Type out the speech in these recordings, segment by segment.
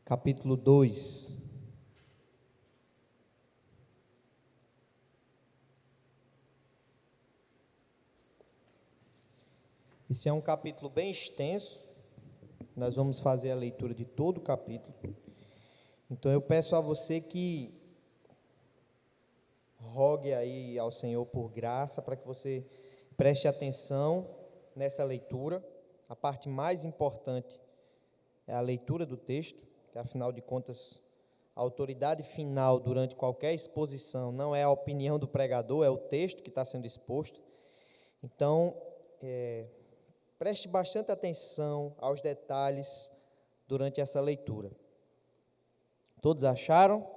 capítulo 2. Esse é um capítulo bem extenso, nós vamos fazer a leitura de todo o capítulo. Então eu peço a você que rogue aí ao Senhor por graça, para que você preste atenção nessa leitura. A parte mais importante é a leitura do texto, que afinal de contas, a autoridade final durante qualquer exposição não é a opinião do pregador, é o texto que está sendo exposto. Então, preste bastante atenção aos detalhes durante essa leitura. Todos acharam?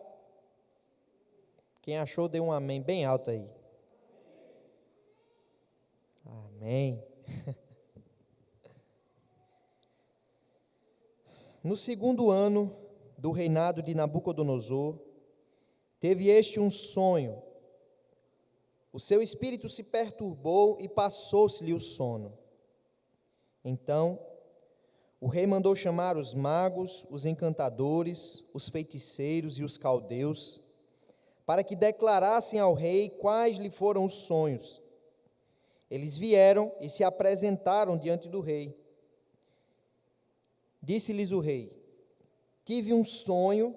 Quem achou, dê um amém bem alto aí. Amém. No segundo ano do reinado de Nabucodonosor, teve este um sonho. O seu espírito se perturbou e passou-se-lhe o sono. Então, o rei mandou chamar os magos, os encantadores, os feiticeiros e os caldeus, para que declarassem ao rei quais lhe foram os sonhos. Eles vieram e se apresentaram diante do rei. Disse-lhes o rei: tive um sonho,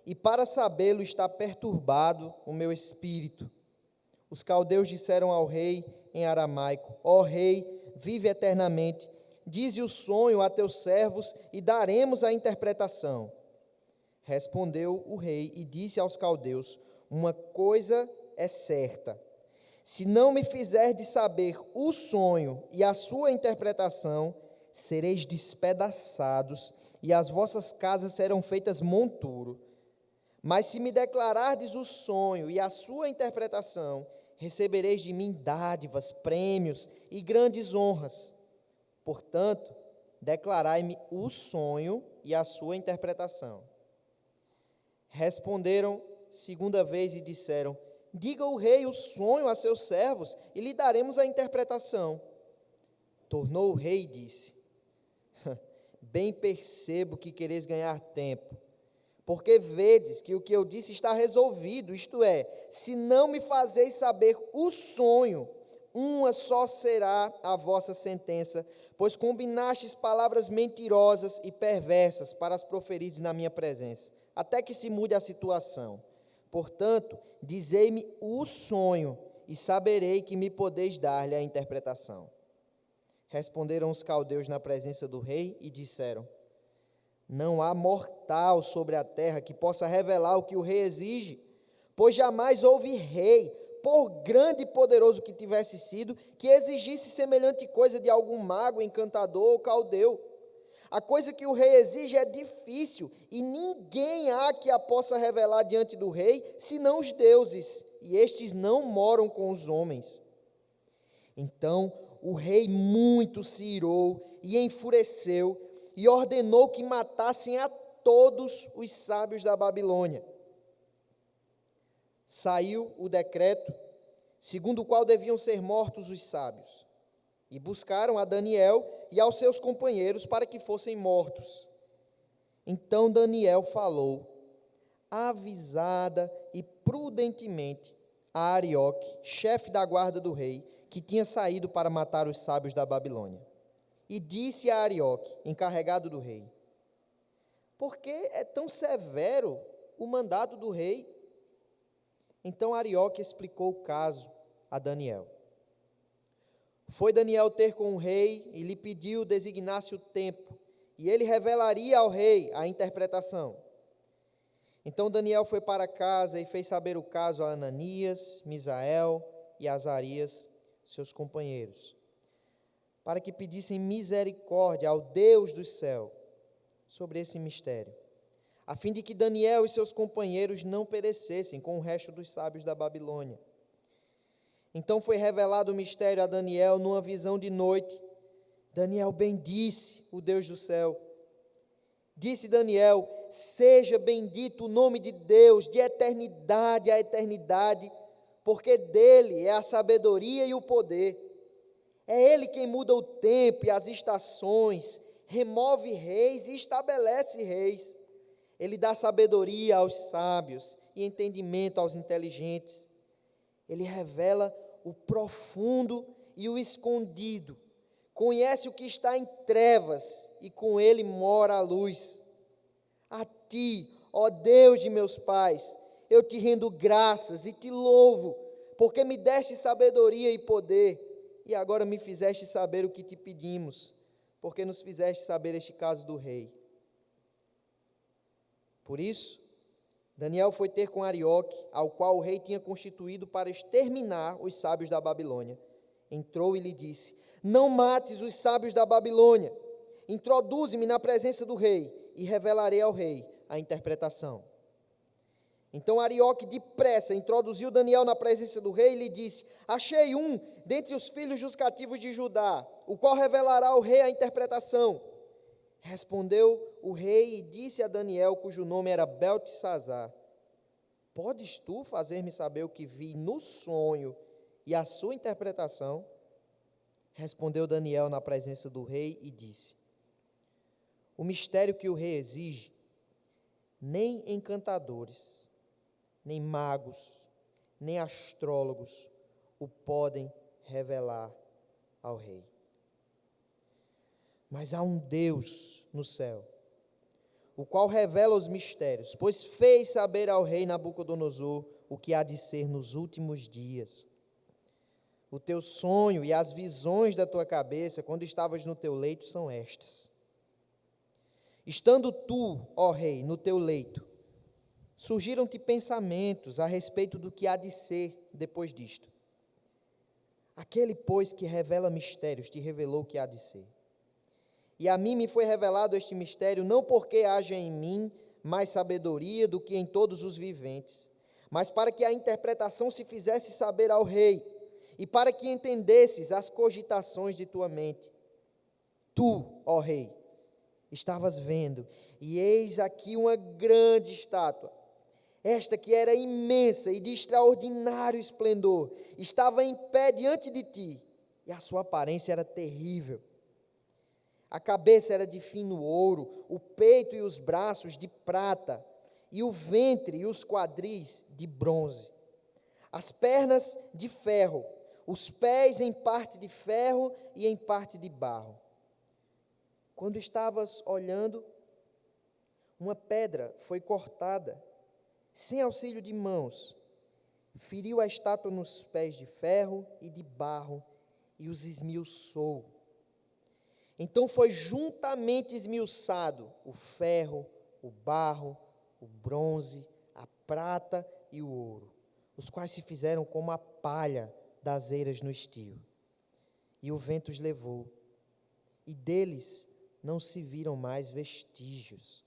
e para sabê-lo está perturbado o meu espírito. Os caldeus disseram ao rei em aramaico: ó rei, vive eternamente. Dize o sonho a teus servos e daremos a interpretação. Respondeu o rei e disse aos caldeus: uma coisa é certa, se não me fizerdes saber o sonho e a sua interpretação, sereis despedaçados e as vossas casas serão feitas monturo. Mas se me declarardes o sonho e a sua interpretação, recebereis de mim dádivas, prêmios e grandes honras. Portanto, declarai-me o sonho e a sua interpretação. Responderam segunda vez e disseram: diga o rei o sonho a seus servos e lhe daremos a interpretação. Tornou o rei e disse: bem percebo que quereis ganhar tempo, porque vedes que o que eu disse está resolvido, isto é, se não me fazeis saber o sonho, uma só será a vossa sentença, pois combinastes palavras mentirosas e perversas para as proferirdes na minha presença, até que se mude a situação. Portanto, dizei-me o sonho, e saberei que me podeis dar-lhe a interpretação. Responderam os caldeus na presença do rei e disseram: não há mortal sobre a terra que possa revelar o que o rei exige, pois jamais houve rei, por grande e poderoso que tivesse sido, que exigisse semelhante coisa de algum mago, encantador ou caldeu. A coisa que o rei exige é difícil, e ninguém há que a possa revelar diante do rei, senão os deuses, e estes não moram com os homens. Então o rei muito se irou e enfureceu, e ordenou que matassem a todos os sábios da Babilônia. Saiu o decreto, segundo o qual deviam ser mortos os sábios, e buscaram a Daniel e aos seus companheiros para que fossem mortos. Então Daniel falou, avisada e prudentemente, a Arioque, chefe da guarda do rei, que tinha saído para matar os sábios da Babilônia. E disse a Arioque, encarregado do rei: por que é tão severo o mandado do rei? Então Arioque explicou o caso a Daniel. Foi Daniel ter com o rei e lhe pediu designasse o tempo, e ele revelaria ao rei a interpretação. Então Daniel foi para casa e fez saber o caso a Ananias, Misael e Azarias, seus companheiros, para que pedissem misericórdia ao Deus do céu sobre esse mistério, a fim de que Daniel e seus companheiros não perecessem com o resto dos sábios da Babilônia. Então foi revelado o mistério a Daniel numa visão de noite. Daniel bendisse o Deus do céu. Disse Daniel: seja bendito o nome de Deus, de eternidade a eternidade, porque dele é a sabedoria e o poder. É ele quem muda o tempo e as estações, remove reis e estabelece reis. Ele dá sabedoria aos sábios e entendimento aos inteligentes. Ele revela o profundo e o escondido. Conhece o que está em trevas e com ele mora a luz. A ti, ó Deus de meus pais, eu te rendo graças e te louvo, porque me deste sabedoria e poder, e agora me fizeste saber o que te pedimos, porque nos fizeste saber este caso do rei. Por isso, Daniel foi ter com Arioque, ao qual o rei tinha constituído para exterminar os sábios da Babilônia. Entrou e lhe disse: não mates os sábios da Babilônia, introduze-me na presença do rei, e revelarei ao rei a interpretação. Então Arioque depressa introduziu Daniel na presença do rei e lhe disse: achei um dentre os filhos dos cativos de Judá, o qual revelará ao rei a interpretação. Respondeu o rei e disse a Daniel, cujo nome era Beltesazar: podes tu fazer-me saber o que vi no sonho e a sua interpretação? Respondeu Daniel na presença do rei e disse: o mistério que o rei exige, nem encantadores, nem magos, nem astrólogos o podem revelar ao rei. Mas há um Deus no céu, o qual revela os mistérios, pois fez saber ao rei Nabucodonosor o que há de ser nos últimos dias. O teu sonho e as visões da tua cabeça, quando estavas no teu leito, são estas. Estando tu, ó rei, no teu leito, surgiram-te pensamentos a respeito do que há de ser depois disto. Aquele, pois, que revela mistérios, te revelou o que há de ser. E a mim me foi revelado este mistério, não porque haja em mim mais sabedoria do que em todos os viventes, mas para que a interpretação se fizesse saber ao rei, e para que entendesses as cogitações de tua mente. Tu, ó rei, estavas vendo, e eis aqui uma grande estátua. Esta que era imensa e de extraordinário esplendor, estava em pé diante de ti, e a sua aparência era terrível. A cabeça era de fino ouro, o peito e os braços de prata, e o ventre e os quadris de bronze. As pernas de ferro, os pés em parte de ferro e em parte de barro. Quando estavas olhando, uma pedra foi cortada, sem auxílio de mãos, feriu a estátua nos pés de ferro e de barro e os esmiuçou. Então foi juntamente esmiuçado o ferro, o barro, o bronze, a prata e o ouro, os quais se fizeram como a palha das eiras no estio. E o vento os levou, e deles não se viram mais vestígios.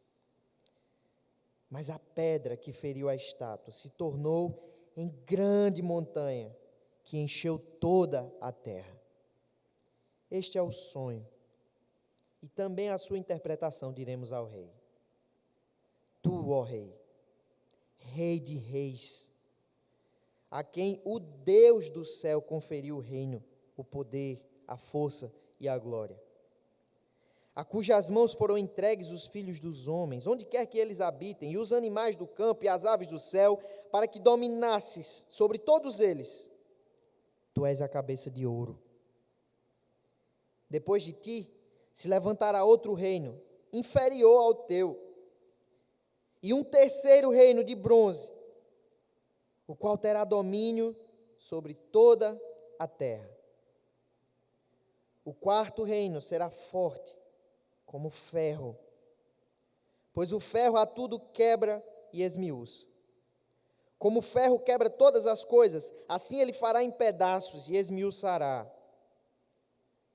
Mas a pedra que feriu a estátua se tornou em grande montanha, que encheu toda a terra. Este é o sonho, e também a sua interpretação diremos ao rei. Tu, ó rei, rei de reis, a quem o Deus do céu conferiu o reino, o poder, a força e a glória, a cujas mãos foram entregues os filhos dos homens, onde quer que eles habitem, e os animais do campo e as aves do céu, para que dominasses sobre todos eles. Tu és a cabeça de ouro. Depois de ti se levantará outro reino, inferior ao teu, e um terceiro reino de bronze, o qual terá domínio sobre toda a terra. O quarto reino será forte como ferro, pois o ferro a tudo quebra e esmiuça. Como o ferro quebra todas as coisas, assim ele fará em pedaços e esmiuçará.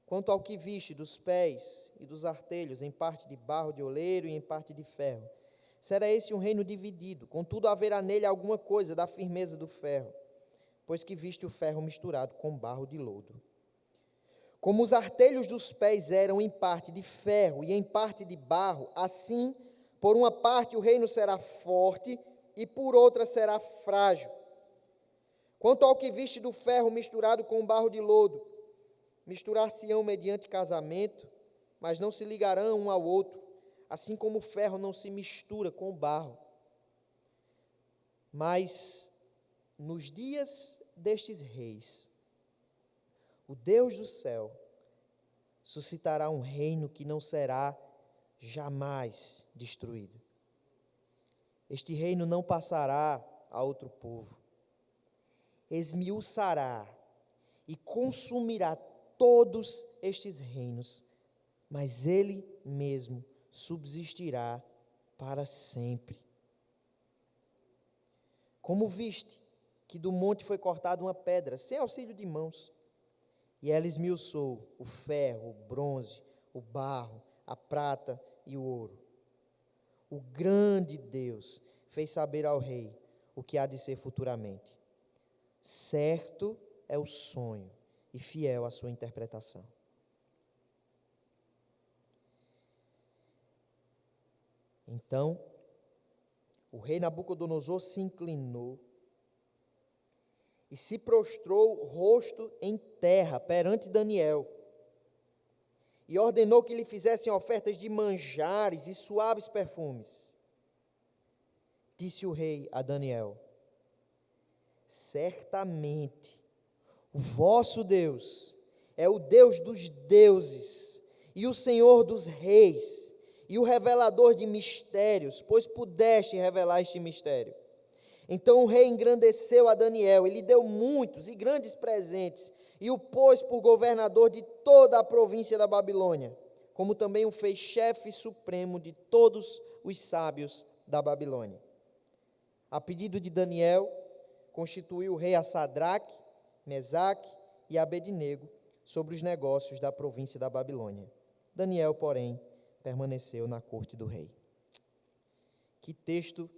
Quanto ao que viste dos pés e dos artelhos, em parte de barro de oleiro e em parte de ferro, será esse um reino dividido, contudo haverá nele alguma coisa da firmeza do ferro, pois que viste o ferro misturado com barro de lodo. Como os artelhos dos pés eram em parte de ferro e em parte de barro, assim, por uma parte o reino será forte e por outra será frágil. Quanto ao que viste do ferro misturado com barro de lodo, misturar-se-ão mediante casamento, mas não se ligarão um ao outro, assim como o ferro não se mistura com o barro. Mas nos dias destes reis, o Deus do céu suscitará um reino que não será jamais destruído. Este reino não passará a outro povo. Esmiuçará e consumirá todos estes reinos, mas ele mesmo subsistirá para sempre. Como viste que do monte foi cortada uma pedra, sem auxílio de mãos, e ela esmiuçou o ferro, o bronze, o barro, a prata e o ouro. O grande Deus fez saber ao rei o que há de ser futuramente. Certo é o sonho e fiel a sua interpretação. Então, o rei Nabucodonosor se inclinou e se prostrou rosto em terra perante Daniel, e ordenou que lhe fizessem ofertas de manjares e suaves perfumes. Disse o rei a Daniel: certamente o vosso Deus é o Deus dos deuses e o Senhor dos reis e o revelador de mistérios, pois pudeste revelar este mistério. Então o rei engrandeceu a Daniel e lhe deu muitos e grandes presentes, e o pôs por governador de toda a província da Babilônia, como também o fez chefe supremo de todos os sábios da Babilônia. A pedido de Daniel, constituiu o rei a Sadraque, Mesaque e Abednego sobre os negócios da província da Babilônia. Daniel, porém, permaneceu na corte do rei. Que texto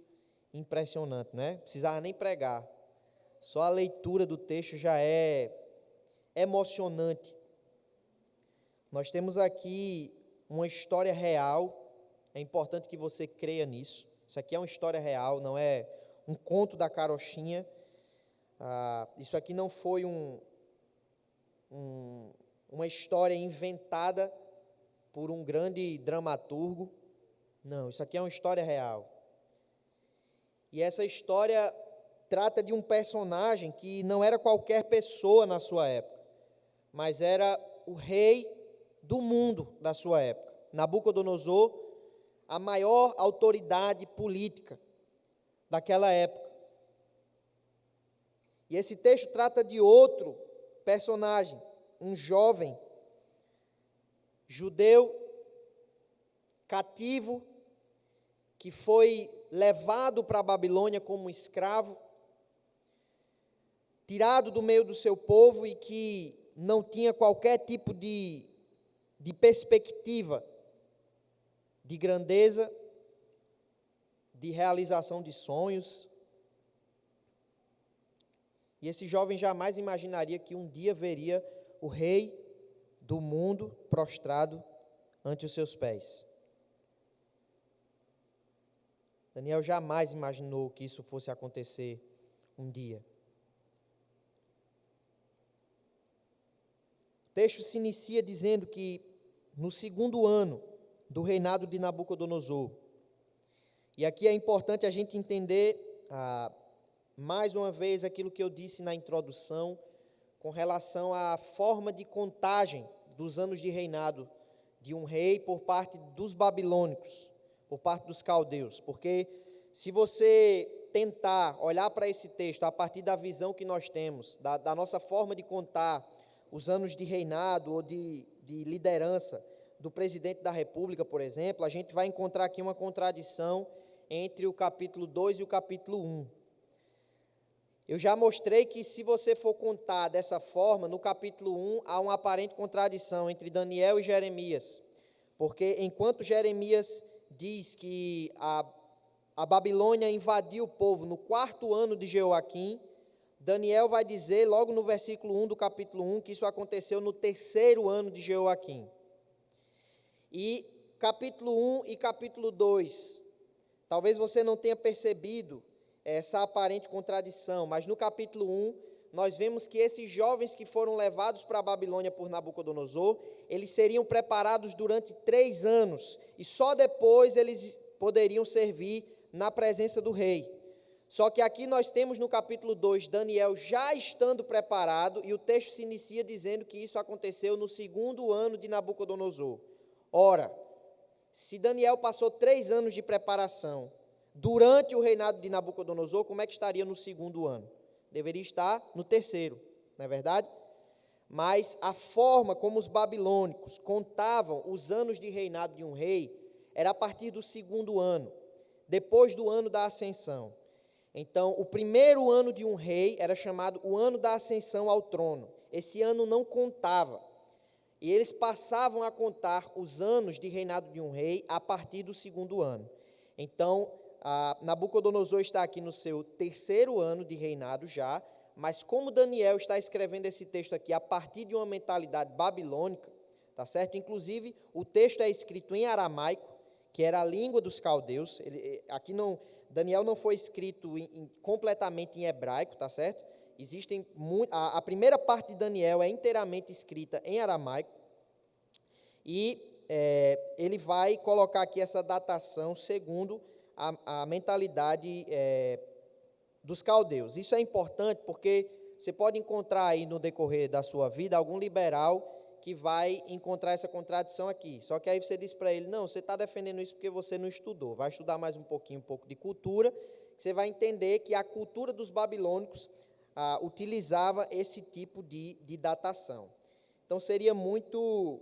impressionante, não é? Precisava nem pregar. Só a leitura do texto já é emocionante. Nós temos aqui uma história real. É importante que você creia nisso. Isso aqui é uma história real, não é um conto da carochinha. Isso aqui não foi uma história inventada por um grande dramaturgo. Não, isso aqui é uma história real. E essa história trata de um personagem que não era qualquer pessoa na sua época, mas era o rei do mundo da sua época. Nabucodonosor, a maior autoridade política daquela época. E esse texto trata de outro personagem, um jovem judeu cativo que foi levado para a Babilônia como escravo, tirado do meio do seu povo e que não tinha qualquer tipo de perspectiva de grandeza, de realização de sonhos. E esse jovem jamais imaginaria que um dia veria o rei do mundo prostrado ante os seus pés. Daniel jamais imaginou que isso fosse acontecer um dia. O texto se inicia dizendo que no segundo ano do reinado de Nabucodonosor, e aqui é importante a gente entender mais uma vez aquilo que eu disse na introdução com relação à forma de contagem dos anos de reinado de um rei por parte dos babilônicos, por parte dos caldeus, porque se você tentar olhar para esse texto a partir da visão que nós temos, da nossa forma de contar os anos de reinado ou de liderança do presidente da República, por exemplo, a gente vai encontrar aqui uma contradição entre o capítulo 2 e o capítulo 1. Eu já mostrei que se você for contar dessa forma, no capítulo 1 há uma aparente contradição entre Daniel e Jeremias, porque enquanto Jeremias diz que a Babilônia invadiu o povo no 4º ano de Jeoaquim, Daniel vai dizer logo no versículo 1 do capítulo 1 que isso aconteceu no 3º ano de Jeoaquim. E capítulo 1 e capítulo 2, talvez você não tenha percebido essa aparente contradição, mas no capítulo 1, nós vemos que esses jovens que foram levados para a Babilônia por Nabucodonosor, eles seriam preparados durante 3 anos, e só depois eles poderiam servir na presença do rei. Só que aqui nós temos no capítulo 2, Daniel já estando preparado, e o texto se inicia dizendo que isso aconteceu no 2º ano de Nabucodonosor. Ora, se Daniel passou 3 anos de preparação durante o reinado de Nabucodonosor, como é que estaria no 2º ano? Deveria estar no 3º, não é verdade? Mas a forma como os babilônicos contavam os anos de reinado de um rei era a partir do 2º ano, depois do ano da ascensão. Então, o primeiro ano de um rei era chamado o ano da ascensão ao trono. Esse ano não contava. E eles passavam a contar os anos de reinado de um rei a partir do 2º ano. Então, Nabucodonosor está aqui no seu 3º ano de reinado já, mas como Daniel está escrevendo esse texto aqui a partir de uma mentalidade babilônica, tá certo? Inclusive, o texto é escrito em aramaico, que era a língua dos caldeus. Daniel não foi escrito completamente em hebraico, tá certo? A primeira parte de Daniel é inteiramente escrita em aramaico, e ele vai colocar aqui essa datação segundo a mentalidade dos caldeus. Isso é importante porque você pode encontrar aí no decorrer da sua vida algum liberal que vai encontrar essa contradição aqui. Só que aí você diz para ele, não, você está defendendo isso porque você não estudou. Vai estudar mais um pouco de cultura, que você vai entender que a cultura dos babilônicos utilizava esse tipo de datação. Então seria muito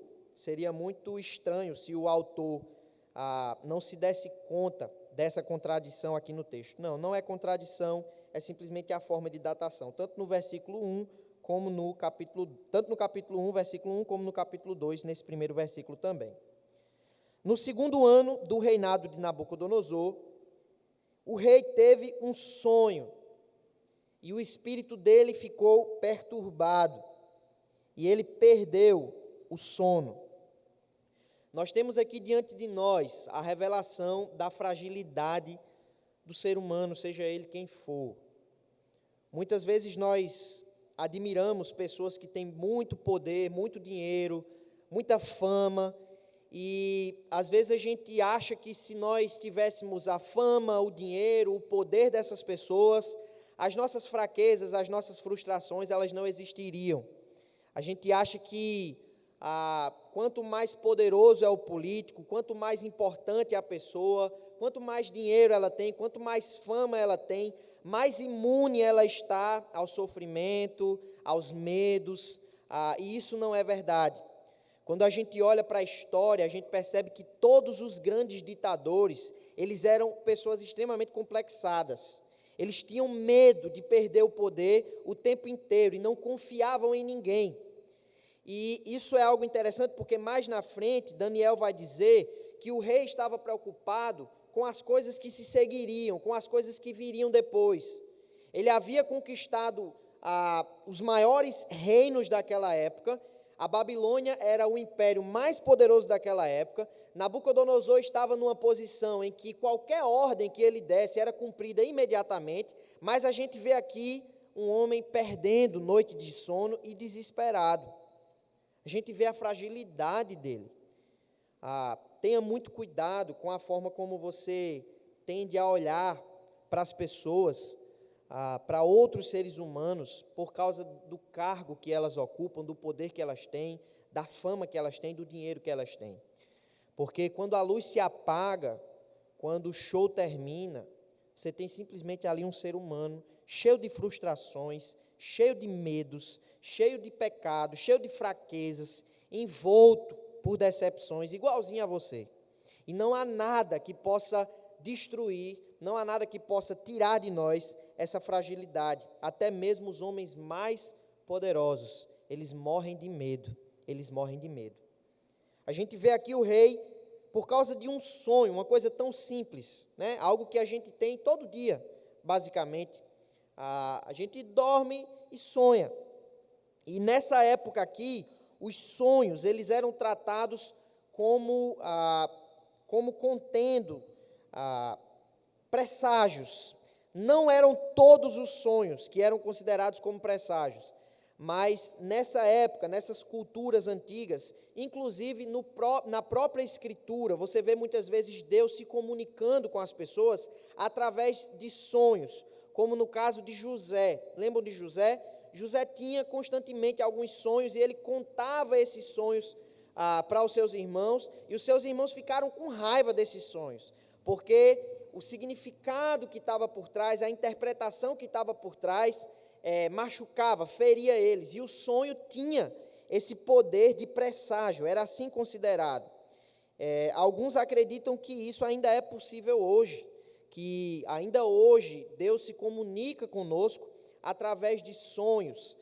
estranho se o autor não se desse conta dessa contradição aqui no texto. Não é contradição, é simplesmente a forma de datação, tanto no capítulo 1, versículo 1, como no capítulo 2, nesse primeiro versículo também. No 2º ano do reinado de Nabucodonosor, o rei teve um sonho, e o espírito dele ficou perturbado, e ele perdeu o sono. Nós temos aqui diante de nós a revelação da fragilidade do ser humano, seja ele quem for. Muitas vezes nós admiramos pessoas que têm muito poder, muito dinheiro, muita fama, e às vezes a gente acha que se nós tivéssemos a fama, o dinheiro, o poder dessas pessoas, as nossas fraquezas, as nossas frustrações, elas não existiriam. A gente acha que quanto mais poderoso é o político, quanto mais importante é a pessoa, quanto mais dinheiro ela tem, quanto mais fama ela tem, mais imune ela está ao sofrimento, aos medos, e isso não é verdade. Quando a gente olha para a história, a gente percebe que todos os grandes ditadores, eles eram pessoas extremamente complexadas. Eles tinham medo de perder o poder o tempo inteiro e não confiavam em ninguém. E isso é algo interessante porque mais na frente, Daniel vai dizer que o rei estava preocupado com as coisas que se seguiriam, com as coisas que viriam depois. Ele havia conquistado os maiores reinos daquela época. A Babilônia era o império mais poderoso daquela época. Nabucodonosor estava numa posição em que qualquer ordem que ele desse era cumprida imediatamente, mas a gente vê aqui um homem perdendo noite de sono e desesperado. A gente vê a fragilidade dele. Tenha muito cuidado com a forma como você tende a olhar para as pessoas, para outros seres humanos, por causa do cargo que elas ocupam, do poder que elas têm, da fama que elas têm, do dinheiro que elas têm. Porque quando a luz se apaga, quando o show termina, você tem simplesmente ali um ser humano cheio de frustrações, cheio de medos, cheio de pecados, cheio de fraquezas, envolto por decepções, igualzinho a você. E não há nada que possa destruir, não há nada que possa tirar de nós essa fragilidade. Até mesmo os homens mais poderosos, eles morrem de medo, A gente vê aqui o rei, por causa de um sonho, uma coisa tão simples, né? Algo que a gente tem todo dia, basicamente. A gente dorme e sonha. E nessa época aqui, os sonhos, eles eram tratados como contendo presságios Não eram todos os sonhos que eram considerados como presságios, mas nessa época, nessas culturas antigas, inclusive na própria Escritura, você vê muitas vezes Deus se comunicando com as pessoas através de sonhos, como no caso de José. Lembram de José? José tinha constantemente alguns sonhos e ele contava esses sonhos para os seus irmãos, e os seus irmãos ficaram com raiva desses sonhos, porque o significado que estava por trás, a interpretação que estava por trás, machucava, feria eles, e o sonho tinha esse poder de presságio, era assim considerado. Alguns acreditam que isso ainda é possível hoje, que ainda hoje Deus se comunica conosco através de sonhos,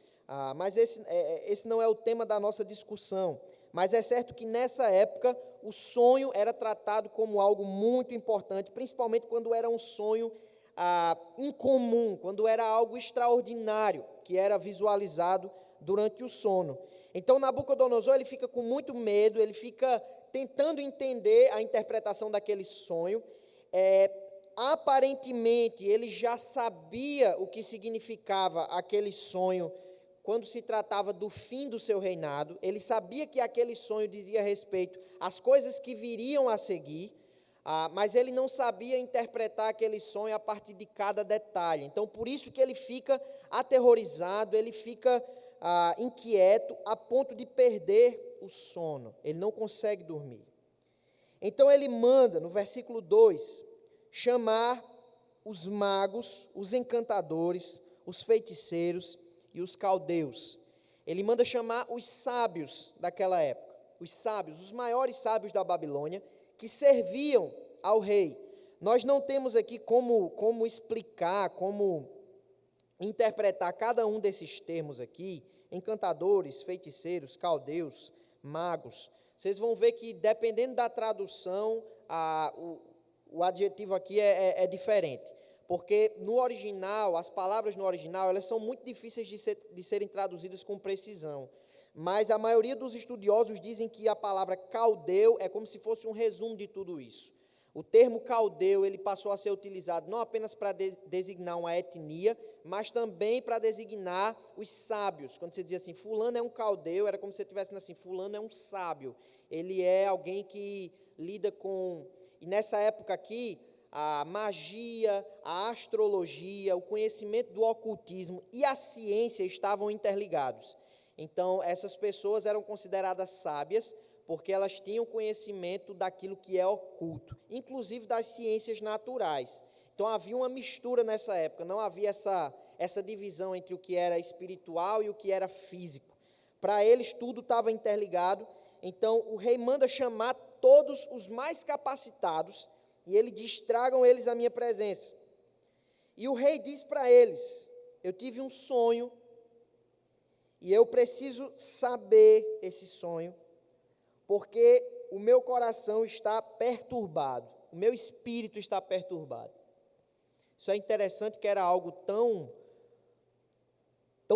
mas esse não é o tema da nossa discussão. Mas é certo que nessa época o sonho era tratado como algo muito importante, principalmente quando era um sonho incomum, quando era algo extraordinário que era visualizado durante o sono. Então Nabucodonosor ele fica com muito medo, ele fica tentando entender a interpretação daquele sonho. Aparentemente ele já sabia o que significava aquele sonho quando se tratava do fim do seu reinado. Ele sabia que aquele sonho dizia respeito às coisas que viriam a seguir, mas ele não sabia interpretar aquele sonho a partir de cada detalhe. Então, por isso que ele fica aterrorizado, ele fica inquieto, a ponto de perder o sono. Ele não consegue dormir. Então, ele manda, no versículo 2, chamar os magos, os encantadores, os feiticeiros e os caldeus. Ele manda chamar os sábios daquela época, os sábios, os maiores sábios da Babilônia, que serviam ao rei. Nós não temos aqui como explicar, como interpretar cada um desses termos aqui, encantadores, feiticeiros, caldeus, magos. Vocês vão ver que, dependendo da tradução, o adjetivo aqui é diferente. Porque no original, as palavras no original, elas são muito difíceis de serem traduzidas com precisão. Mas a maioria dos estudiosos dizem que a palavra caldeu é como se fosse um resumo de tudo isso. O termo caldeu, ele passou a ser utilizado não apenas para designar uma etnia, mas também para designar os sábios. Quando você dizia assim, fulano é um caldeu, era como se você estivesse dizendo assim, fulano é um sábio. Ele é alguém que lida com... E nessa época aqui, a magia, a astrologia, o conhecimento do ocultismo e a ciência estavam interligados. Então, essas pessoas eram consideradas sábias porque elas tinham conhecimento daquilo que é oculto, inclusive das ciências naturais. Então, havia uma mistura nessa época, não havia essa divisão entre o que era espiritual e o que era físico. Para eles, tudo estava interligado. Então, o rei manda chamar todos os mais capacitados e ele diz, tragam eles à minha presença. E o rei diz para eles, eu tive um sonho e eu preciso saber esse sonho, porque o meu coração está perturbado, o meu espírito está perturbado. Isso é interessante, que era algo tão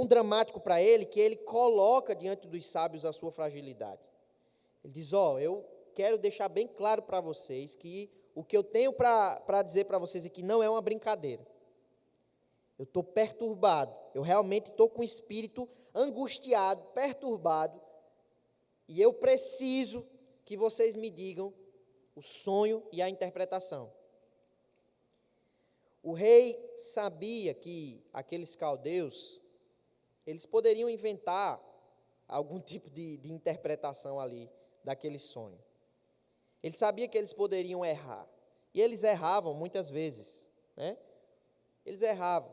dramático para ele, que ele coloca diante dos sábios a sua fragilidade. Ele diz, eu quero deixar bem claro para vocês que o que eu tenho para dizer para vocês aqui não é uma brincadeira. Eu estou perturbado, eu realmente estou com o espírito angustiado, perturbado, e eu preciso que vocês me digam o sonho e a interpretação. O rei sabia que aqueles caldeus, eles poderiam inventar algum tipo de interpretação ali daquele sonho. Ele sabia que eles poderiam errar. E eles erravam muitas vezes, né? Eles erravam.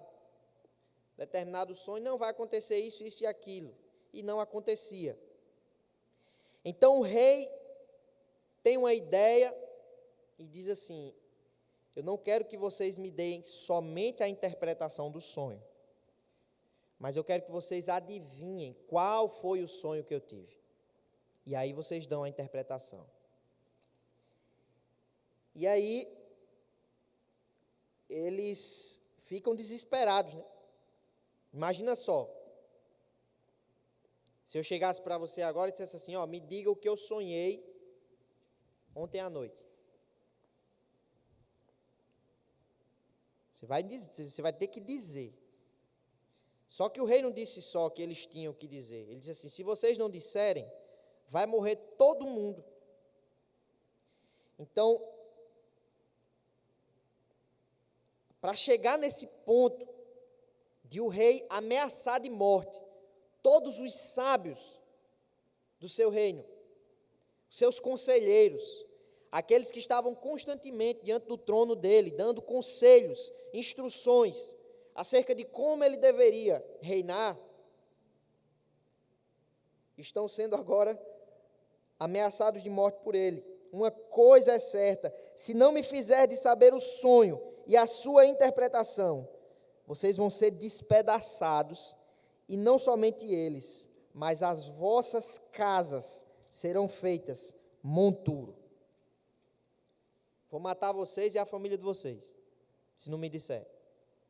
Determinado sonho, não vai acontecer isso, isso e aquilo. E não acontecia. Então o rei tem uma ideia e diz assim, eu não quero que vocês me deem somente a interpretação do sonho, mas eu quero que vocês adivinhem qual foi o sonho que eu tive. E aí vocês dão a interpretação. E aí, eles ficam desesperados, né? Imagina só, se eu chegasse para você agora e dissesse assim, me diga o que eu sonhei ontem à noite. Você vai ter que dizer. Só que o rei não disse só que eles tinham que dizer. Ele disse assim: se vocês não disserem, vai morrer todo mundo. Então, para chegar nesse ponto de o rei ameaçar de morte todos os sábios do seu reino, seus conselheiros, aqueles que estavam constantemente diante do trono dele, dando conselhos, instruções acerca de como ele deveria reinar, estão sendo agora ameaçados de morte por ele. Uma coisa é certa: se não me fizerdes saber o sonho e a sua interpretação, vocês vão ser despedaçados, e não somente eles, mas as vossas casas serão feitas monturo. Vou matar vocês e a família de vocês, se não me disser.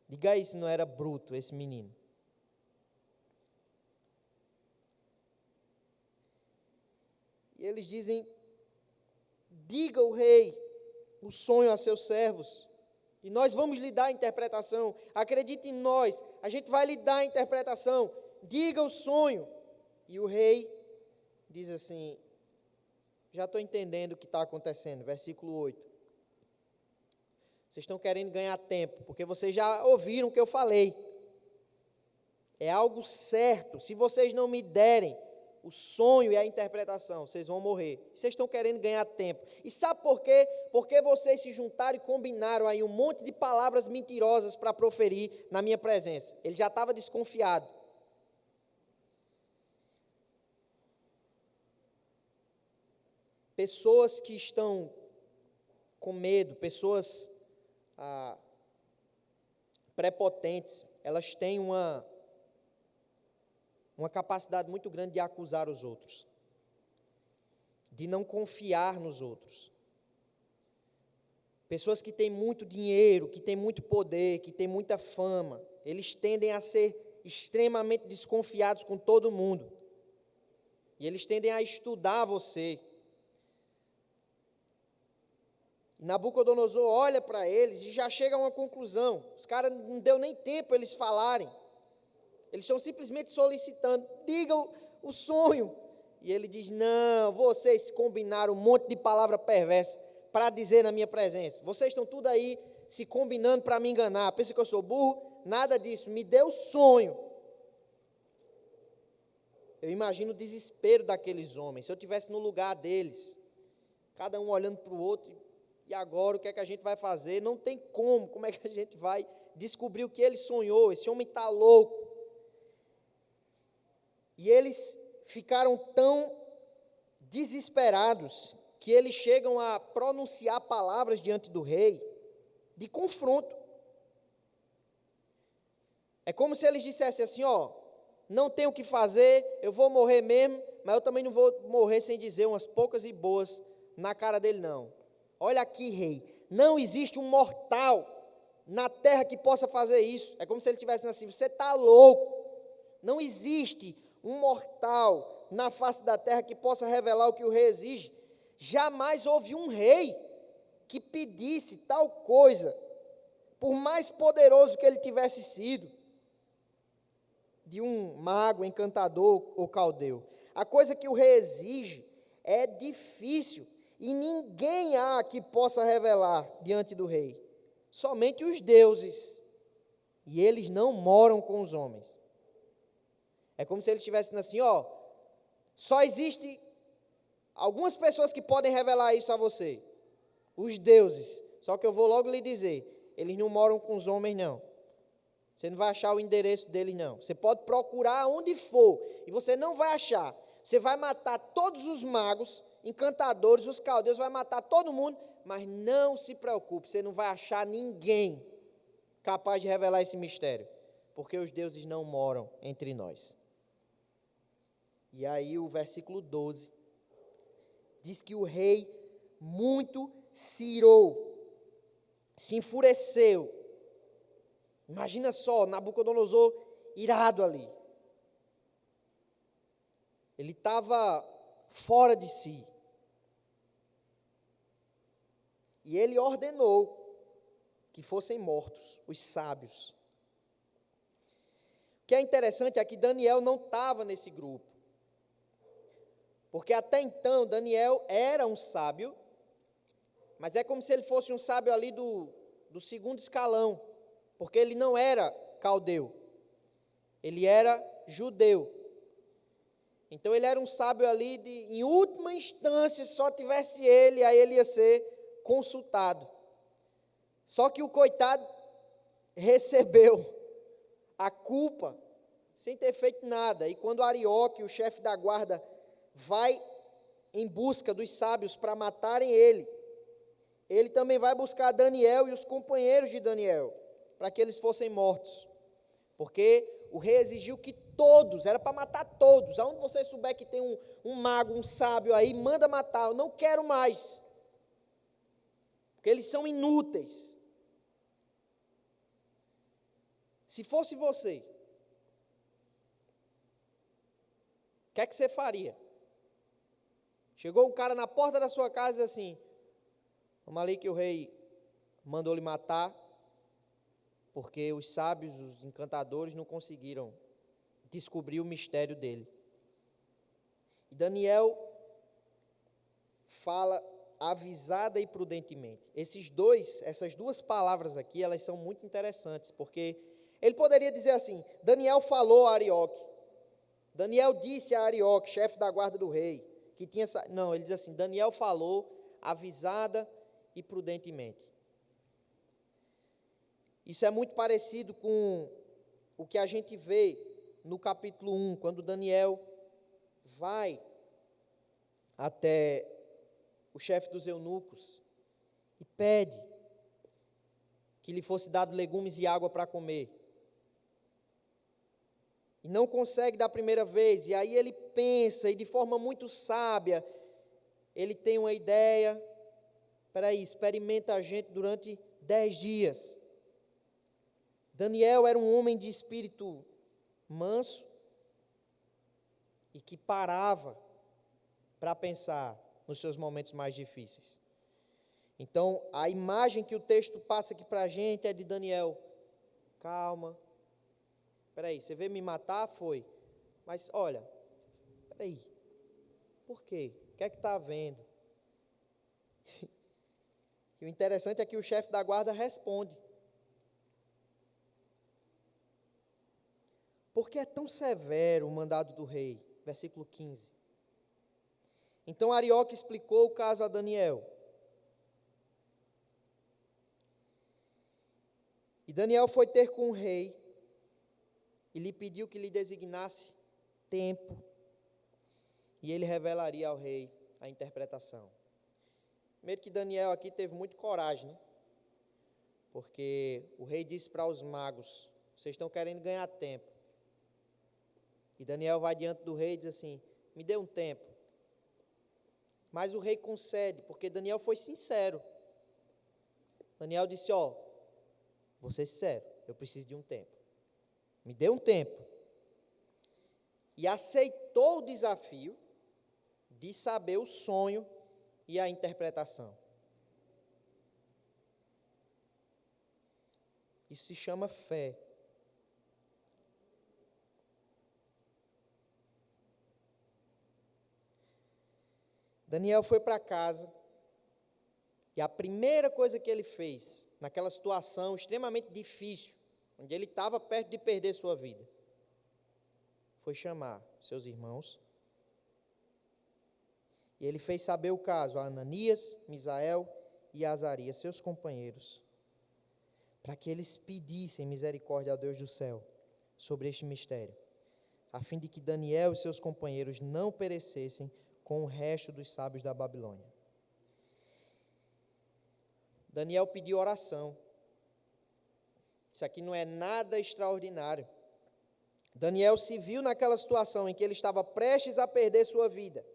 Diga aí se não era bruto esse menino. E eles dizem: diga o rei o sonho a seus servos, e nós vamos lhe dar a interpretação. Acredite em nós, a gente vai lhe dar a interpretação. Diga o sonho. E o rei diz assim: já estou entendendo o que está acontecendo. Versículo 8. Vocês estão querendo ganhar tempo, porque vocês já ouviram o que eu falei. É algo certo. Se vocês não me derem o sonho e a interpretação, vocês vão morrer. Vocês estão querendo ganhar tempo. E sabe por quê? Porque vocês se juntaram e combinaram aí um monte de palavras mentirosas para proferir na minha presença. Ele já estava desconfiado. Pessoas que estão com medo, pessoas prepotentes, elas têm uma capacidade muito grande de acusar os outros, de não confiar nos outros. Pessoas que têm muito dinheiro, que têm muito poder, que têm muita fama, eles tendem a ser extremamente desconfiados com todo mundo. E eles tendem a estudar você. Nabucodonosor olha para eles e já chega a uma conclusão. Os caras não deu nem tempo eles falarem. Eles estão simplesmente solicitando: diga o sonho. E ele diz: não, vocês combinaram um monte de palavra perversa para dizer na minha presença. Vocês estão tudo aí se combinando para me enganar. Pensa que eu sou burro? Nada disso. Me dê o sonho. Eu imagino o desespero daqueles homens. Se eu estivesse no lugar deles, cada um olhando para o outro: e agora o que é que a gente vai fazer? Não tem como é que a gente vai descobrir o que ele sonhou? Esse homem está louco. E eles ficaram tão desesperados que eles chegam a pronunciar palavras diante do rei de confronto. É como se eles dissessem assim: ó, não tenho o que fazer, eu vou morrer mesmo, mas eu também não vou morrer sem dizer umas poucas e boas na cara dele, não. Olha aqui, rei, não existe um mortal na terra que possa fazer isso. É como se ele estivesse assim: você está louco. Não existe um mortal na face da terra que possa revelar o que o rei exige. Jamais houve um rei que pedisse tal coisa, por mais poderoso que ele tivesse sido, de um mago, encantador ou caldeu. A coisa que o rei exige é difícil, e ninguém há que possa revelar diante do rei. Somente os deuses, e eles não moram com os homens. É como se eles estivessem assim: ó, só existe algumas pessoas que podem revelar isso a você, os deuses. Só que eu vou logo lhe dizer: eles não moram com os homens, não. Você não vai achar o endereço deles, não. Você pode procurar onde for, e você não vai achar. Você vai matar todos os magos, encantadores, os caldeus, vai matar todo mundo, mas não se preocupe, você não vai achar ninguém capaz de revelar esse mistério, porque os deuses não moram entre nós. E aí o versículo 12 diz que o rei muito se irou, se enfureceu. Imagina só, Nabucodonosor irado ali. Ele estava fora de si. E ele ordenou que fossem mortos, os sábios. O que é interessante é que Daniel não estava nesse grupo. Porque até então Daniel era um sábio, mas é como se ele fosse um sábio ali do segundo escalão, porque ele não era caldeu, ele era judeu. Então ele era um sábio ali, em última instância, se só tivesse ele, aí ele ia ser consultado. Só que o coitado recebeu a culpa sem ter feito nada. E quando Arioque, o chefe da guarda, vai em busca dos sábios para matarem ele, ele também vai buscar Daniel e os companheiros de Daniel, para que eles fossem mortos. Porque o rei exigiu que todos, era para matar todos. Aonde você souber que tem um mago, um sábio aí, manda matar, eu não quero mais. Porque eles são inúteis. Se fosse você, o que é que você faria? Chegou um cara na porta da sua casa e disse assim: vamos ali que o rei mandou lhe matar, porque os sábios, os encantadores, não conseguiram descobrir o mistério dele. E Daniel fala avisada e prudentemente. Essas duas palavras aqui, elas são muito interessantes, porque ele poderia dizer assim: Daniel falou a Arioque. Daniel disse a Arioque, chefe da guarda do rei, que tinha... Não, ele diz assim: Daniel falou avisada e prudentemente. Isso é muito parecido com o que a gente vê no capítulo 1, quando Daniel vai até o chefe dos eunucos e pede que lhe fosse dado legumes e água para comer. E não consegue da primeira vez, e aí ele pensa, e de forma muito sábia, ele tem uma ideia: espera aí, experimenta a gente durante 10 dias. Daniel era um homem de espírito manso e que parava para pensar nos seus momentos mais difíceis. Então, a imagem que o texto passa aqui para a gente é de Daniel: calma, espera aí, você veio me matar? Foi. Mas olha, espera aí, por quê? O que é que está havendo? E o interessante é que o chefe da guarda responde: por que é tão severo o mandado do rei? Versículo 15. Então Arioque explicou o caso a Daniel. E Daniel foi ter com o rei e lhe pediu que lhe designasse tempo, e ele revelaria ao rei a interpretação. Primeiro que Daniel aqui teve muito coragem, né? Porque o rei disse para os magos: vocês estão querendo ganhar tempo. E Daniel vai diante do rei e diz assim: me dê um tempo. Mas o rei concede, porque Daniel foi sincero. Daniel disse: vou ser sincero, eu preciso de um tempo. Me dê um tempo. E aceitou o desafio de saber o sonho e a interpretação. Isso se chama fé. Daniel foi para casa e a primeira coisa que ele fez, naquela situação extremamente difícil, onde ele estava perto de perder sua vida, foi chamar seus irmãos. E ele fez saber o caso a Ananias, Misael e Azarias, seus companheiros, para que eles pedissem misericórdia ao Deus do céu sobre este mistério, a fim de que Daniel e seus companheiros não perecessem com o resto dos sábios da Babilônia. Daniel pediu oração. Isso aqui não é nada extraordinário. Daniel se viu naquela situação em que ele estava prestes a perder sua vida.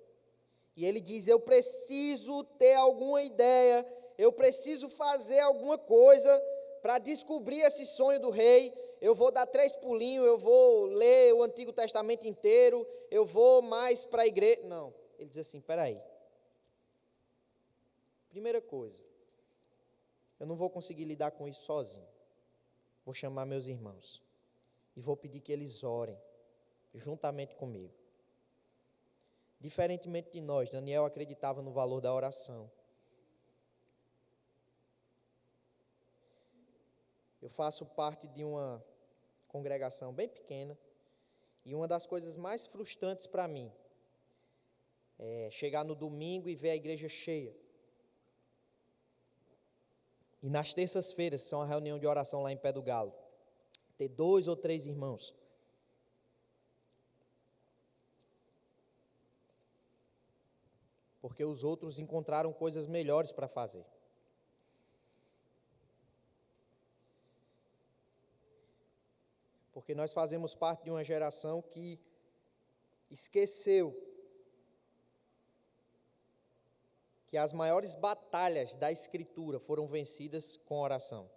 E ele diz: eu preciso ter alguma ideia, eu preciso fazer alguma coisa para descobrir esse sonho do rei. Eu vou dar 3 pulinhos, eu vou ler o Antigo Testamento inteiro, eu vou mais para a igreja. Não, ele diz assim: espera aí. Primeira coisa, eu não vou conseguir lidar com isso sozinho. Vou chamar meus irmãos e vou pedir que eles orem juntamente comigo. Diferentemente de nós, Daniel acreditava no valor da oração. Eu faço parte de uma congregação bem pequena e uma das coisas mais frustrantes para mim é chegar no domingo e ver a igreja cheia. E nas terças-feiras, são a reunião de oração lá em Pé do Galo, ter 2 ou 3 irmãos. Porque os outros encontraram coisas melhores para fazer. Porque nós fazemos parte de uma geração que esqueceu que as maiores batalhas da Escritura foram vencidas com oração.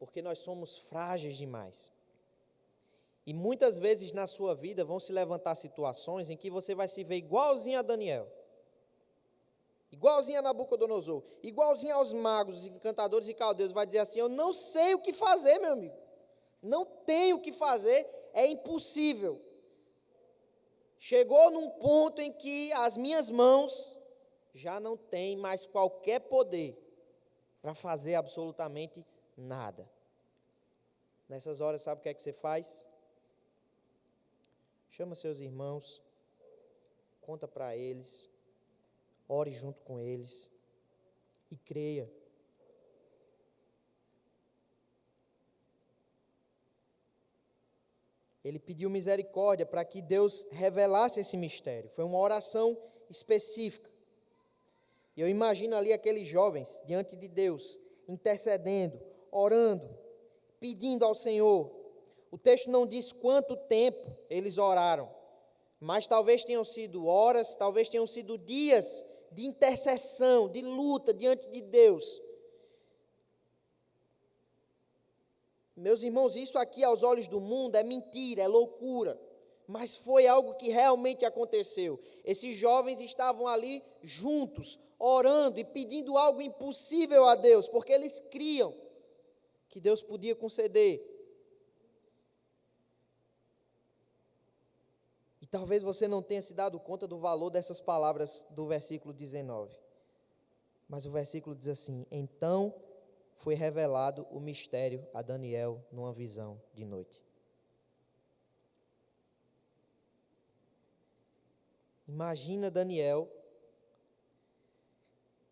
Porque nós somos frágeis demais. E muitas vezes na sua vida vão se levantar situações em que você vai se ver igualzinho a Daniel, igualzinho a Nabucodonosor, igualzinho aos magos, encantadores e caldeus. Vai dizer assim: eu não sei o que fazer, meu amigo. Não tenho o que fazer, é impossível. Chegou num ponto em que as minhas mãos já não têm mais qualquer poder para fazer absolutamente nada. Nessas horas, sabe o que é que você faz? Chama seus irmãos, conta para eles, ore junto com eles e creia. Ele pediu misericórdia para que Deus revelasse esse mistério. Foi uma oração específica. E eu imagino ali aqueles jovens diante de Deus, intercedendo, orando, pedindo ao Senhor. O texto não diz quanto tempo eles oraram, mas talvez tenham sido horas, talvez tenham sido dias de intercessão, de luta diante de Deus. Meus irmãos, isso aqui aos olhos do mundo é mentira, é loucura, mas foi algo que realmente aconteceu. Esses jovens estavam ali juntos, orando e pedindo algo impossível a Deus, porque eles criam que Deus podia conceder. E talvez você não tenha se dado conta do valor dessas palavras do versículo 19. Mas o versículo diz assim: então foi revelado o mistério a Daniel numa visão de noite. Imagina Daniel,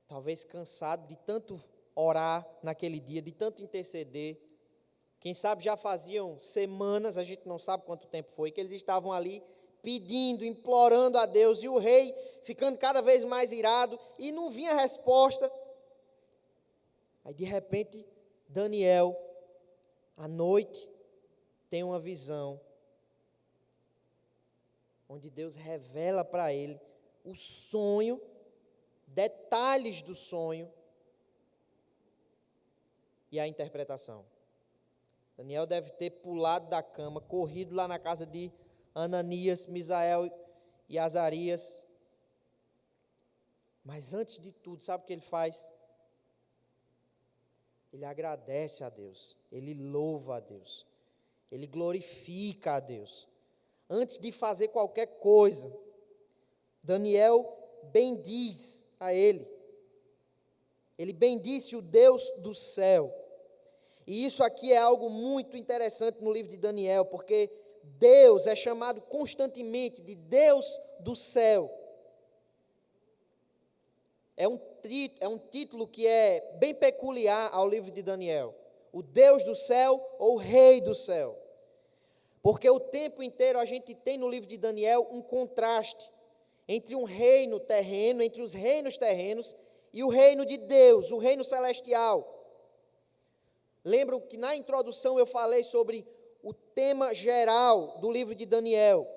talvez cansado de tanto orar naquele dia, de tanto interceder. Quem sabe já faziam semanas, a gente não sabe quanto tempo foi, que eles estavam ali pedindo, implorando a Deus, e o rei ficando cada vez mais irado, e não vinha resposta. Aí de repente, Daniel, à noite, tem uma visão, onde Deus revela para ele o sonho, detalhes do sonho e a interpretação. Daniel deve ter pulado da cama, corrido lá na casa de Ananias, Misael e Azarias. Mas antes de tudo, sabe o que ele faz? Ele agradece a Deus, ele louva a Deus, ele glorifica a Deus. Antes de fazer qualquer coisa, Daniel bendiz a ele. Ele bendice o Deus do céu. E isso aqui é algo muito interessante no livro de Daniel, porque Deus é chamado constantemente de Deus do céu. É um título que é bem peculiar ao livro de Daniel. O Deus do céu ou o Rei do céu. Porque o tempo inteiro a gente tem no livro de Daniel um contraste entre um reino terreno, entre os reinos terrenos e o reino de Deus, o reino celestial. Lembram que na introdução eu falei sobre o tema geral do livro de Daniel,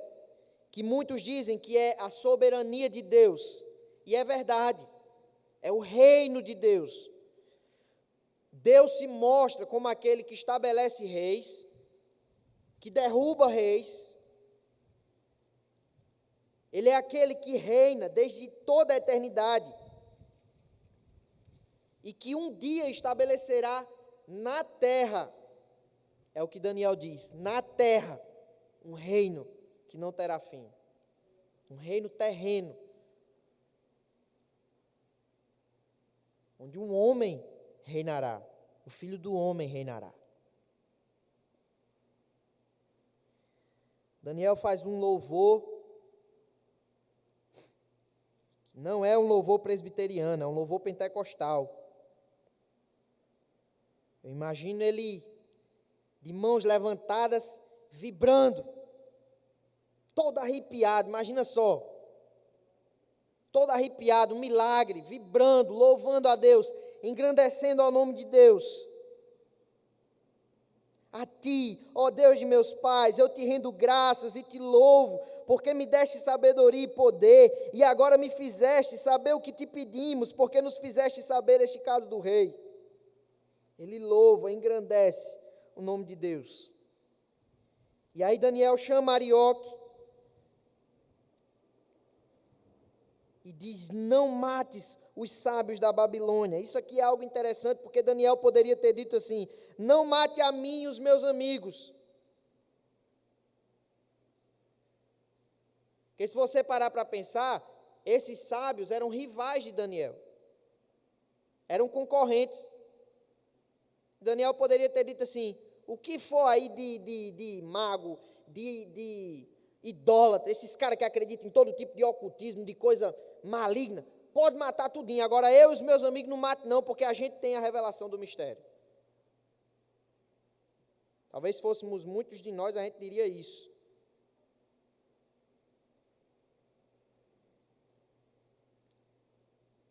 que muitos dizem que é a soberania de Deus, e é verdade, é o reino de Deus. Deus se mostra como aquele que estabelece reis, que derruba reis. Ele é aquele que reina desde toda a eternidade. e que um dia estabelecerá na terra, é o que Daniel diz, na terra, um reino que não terá fim, um reino terreno, onde um homem reinará, o Filho do Homem reinará. Daniel faz um louvor, que não é um louvor presbiteriano, é um louvor pentecostal. Eu imagino ele de mãos levantadas, vibrando, todo arrepiado, imagina só, todo arrepiado, um milagre, vibrando, louvando a Deus, engrandecendo ao nome de Deus. A ti, ó Deus de meus pais, eu te rendo graças e te louvo, porque me deste sabedoria e poder, e agora me fizeste saber o que te pedimos, porque nos fizeste saber este caso do rei. Ele louva, engrandece o nome de Deus. E aí Daniel chama Arioque e diz: não mates os sábios da Babilônia. Isso aqui é algo interessante, porque Daniel poderia ter dito assim: não mate a mim e os meus amigos. Porque se você parar para pensar, esses sábios eram rivais de Daniel, eram concorrentes. Daniel poderia ter dito assim: o que for aí de mago, de idólatra, esses caras que acreditam em todo tipo de ocultismo, de coisa maligna, pode matar tudinho. Agora eu e os meus amigos não matem não, porque a gente tem a revelação do mistério. Talvez se fôssemos muitos de nós, a gente diria isso.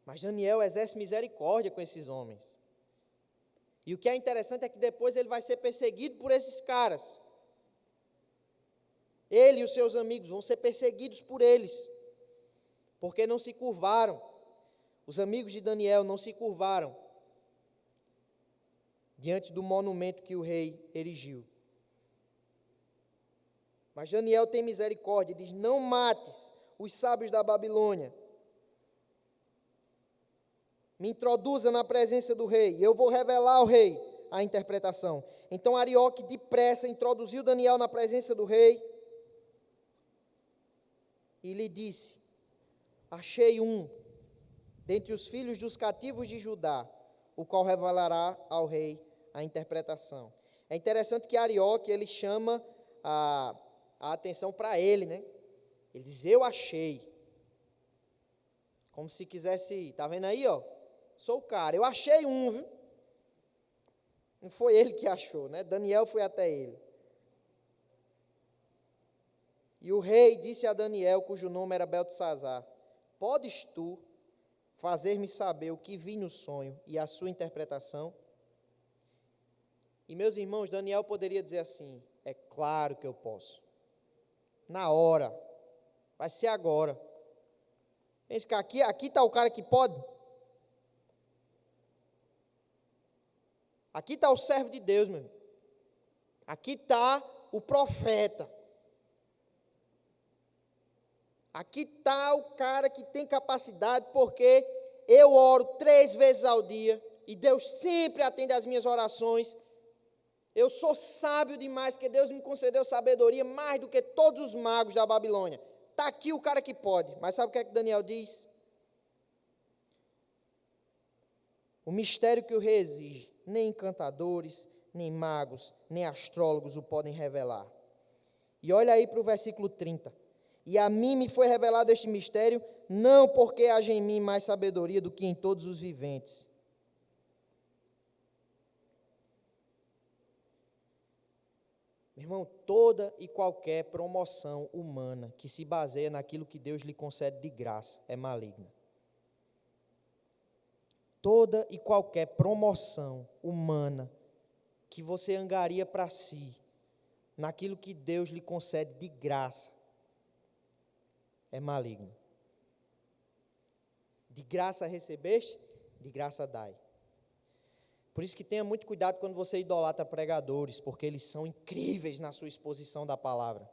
Mas Daniel exerce misericórdia com esses homens. E o que é interessante é que depois ele vai ser perseguido por esses caras. Ele e os seus amigos vão ser perseguidos por eles, porque não se curvaram. Os amigos de Daniel não se curvaram diante do monumento que o rei erigiu. Mas Daniel tem misericórdia e diz: não mates os sábios da Babilônia. Me introduza na presença do rei, e eu vou revelar ao rei a interpretação. Então Arioque depressa introduziu Daniel na presença do rei e lhe disse: achei um dentre os filhos dos cativos de Judá, o qual revelará ao rei a interpretação. É interessante que Arioque, ele chama a atenção para ele, né? Ele diz: eu achei. Como se quisesse, tá vendo aí, ó? Sou o cara, eu achei um, viu? Não foi ele que achou, né? Daniel foi até ele. E o rei disse a Daniel, cujo nome era Beltesazar: podes tu fazer-me saber o que vi no sonho e a sua interpretação? E meus irmãos, Daniel poderia dizer assim: é claro que eu posso. Na hora. Vai ser agora. Pensa que aqui está o cara que pode. Aqui está o servo de Deus, meu irmão. Aqui está o profeta. Aqui está o cara que tem capacidade, porque eu oro 3 vezes ao dia e Deus sempre atende às minhas orações. Eu sou sábio demais, que Deus me concedeu sabedoria mais do que todos os magos da Babilônia. Está aqui o cara que pode. Mas sabe o que é que Daniel diz? O mistério que o rei exige, nem encantadores, nem magos, nem astrólogos o podem revelar. E olha aí para o versículo 30. E a mim me foi revelado este mistério, não porque haja em mim mais sabedoria do que em todos os viventes. Meu irmão, toda e qualquer promoção humana que se baseia naquilo que Deus lhe concede de graça é maligna. Toda e qualquer promoção humana que você angaria para si, naquilo que Deus lhe concede de graça, é maligno. De graça recebeste, de graça dai. Por isso que tenha muito cuidado quando você idolatra pregadores, porque eles são incríveis na sua exposição da palavra.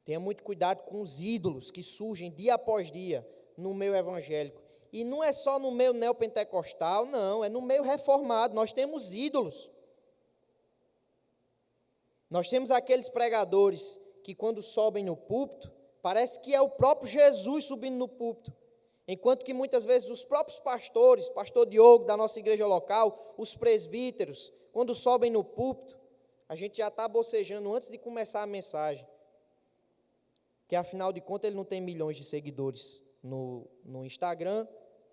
Tenha muito cuidado com os ídolos que surgem dia após dia no meio evangélico E não é só no meio neopentecostal, não, é no meio reformado. Nós temos ídolos. Nós temos aqueles pregadores que, quando sobem no púlpito, parece que é o próprio Jesus subindo no púlpito. Enquanto que muitas vezes os próprios pastores, pastor Diogo da nossa igreja local, os presbíteros, quando sobem no púlpito, a gente já está bocejando antes de começar a mensagem. Que afinal de contas ele não tem milhões de seguidores no Instagram,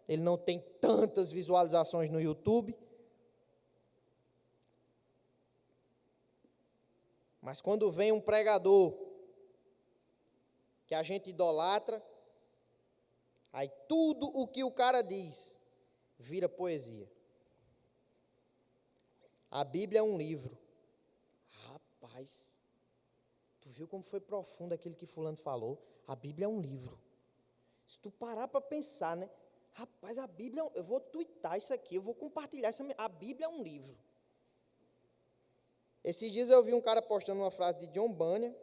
ele não tem tantas visualizações no YouTube. Mas quando vem um pregador que a gente idolatra, aí tudo o que o cara diz vira poesia. A Bíblia é um livro. Rapaz, tu viu como foi profundo aquilo que fulano falou? A Bíblia é um livro. Se tu parar para pensar, né? Rapaz, a Bíblia, eu vou tuitar isso aqui, eu vou compartilhar isso. A Bíblia é um livro. Esses dias eu vi um cara postando uma frase de John Bunyan,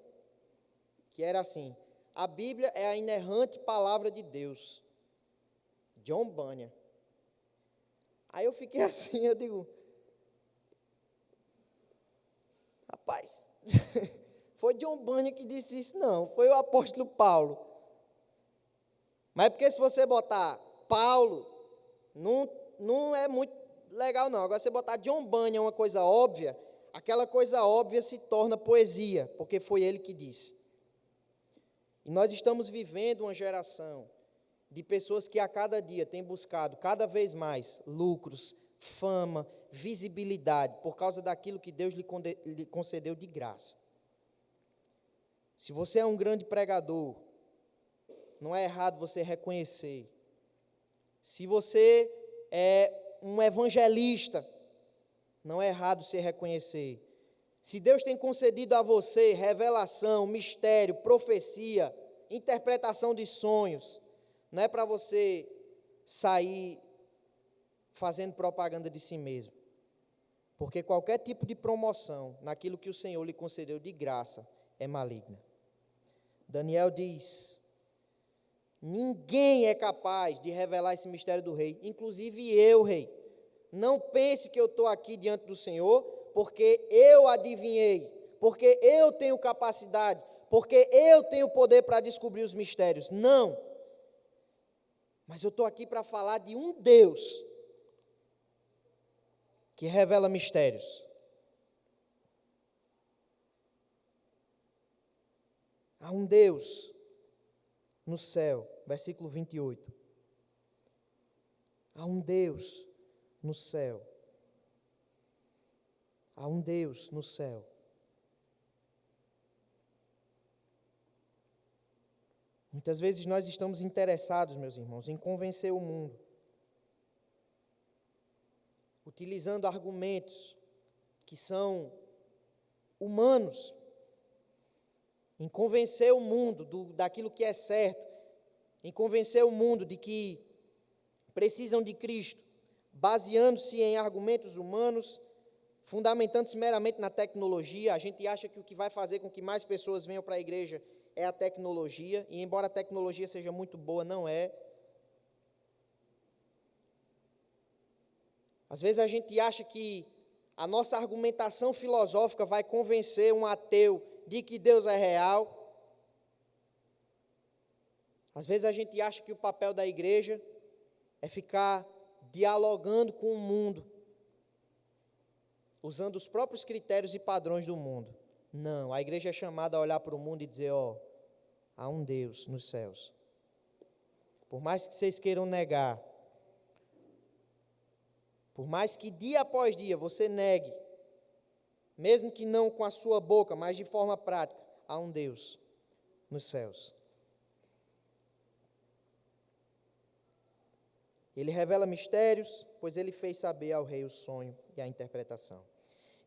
que era assim: a Bíblia é a inerrante palavra de Deus. John Bunyan. Aí eu fiquei assim, eu digo, rapaz, foi John Bunyan que disse isso? Não, foi o apóstolo Paulo. Mas porque se você botar Paulo, não é muito legal não. Agora, se você botar John Bunyan, uma coisa óbvia, aquela coisa óbvia se torna poesia, porque foi ele que disse. E nós estamos vivendo uma geração de pessoas que a cada dia têm buscado cada vez mais lucros, fama, visibilidade, por causa daquilo que Deus lhe concedeu de graça. Se você é um grande pregador, não é errado você reconhecer. Se você é um evangelista, não é errado você reconhecer. Se Deus tem concedido a você revelação, mistério, profecia, interpretação de sonhos, não é para você sair fazendo propaganda de si mesmo. Porque qualquer tipo de promoção naquilo que o Senhor lhe concedeu de graça é maligna. Daniel diz: ninguém é capaz de revelar esse mistério do rei, inclusive eu, rei. Não pense que eu estou aqui diante do Senhor porque eu adivinhei, porque eu tenho capacidade, porque eu tenho poder para descobrir os mistérios. Não. Mas eu estou aqui para falar de um Deus que revela mistérios. Há um Deus no céu, versículo 28. Há um Deus no céu. Há um Deus no céu. Muitas vezes nós estamos interessados, meus irmãos, em convencer o mundo, utilizando argumentos que são humanos, em convencer o mundo daquilo que é certo, em convencer o mundo de que precisam de Cristo, baseando-se em argumentos humanos, fundamentando-se meramente na tecnologia. A gente acha que o que vai fazer com que mais pessoas venham para a igreja é a tecnologia, e embora a tecnologia seja muito boa, não é. Às vezes a gente acha que a nossa argumentação filosófica vai convencer um ateu de que Deus é real. Às vezes a gente acha que o papel da igreja é ficar dialogando com o mundo, usando os próprios critérios e padrões do mundo. Não, a igreja é chamada a olhar para o mundo e dizer: ó, há um Deus nos céus. Por mais que vocês queiram negar, por mais que dia após dia você negue, mesmo que não com a sua boca, mas de forma prática, há um Deus nos céus. Ele revela mistérios, pois ele fez saber ao rei o sonho e a interpretação.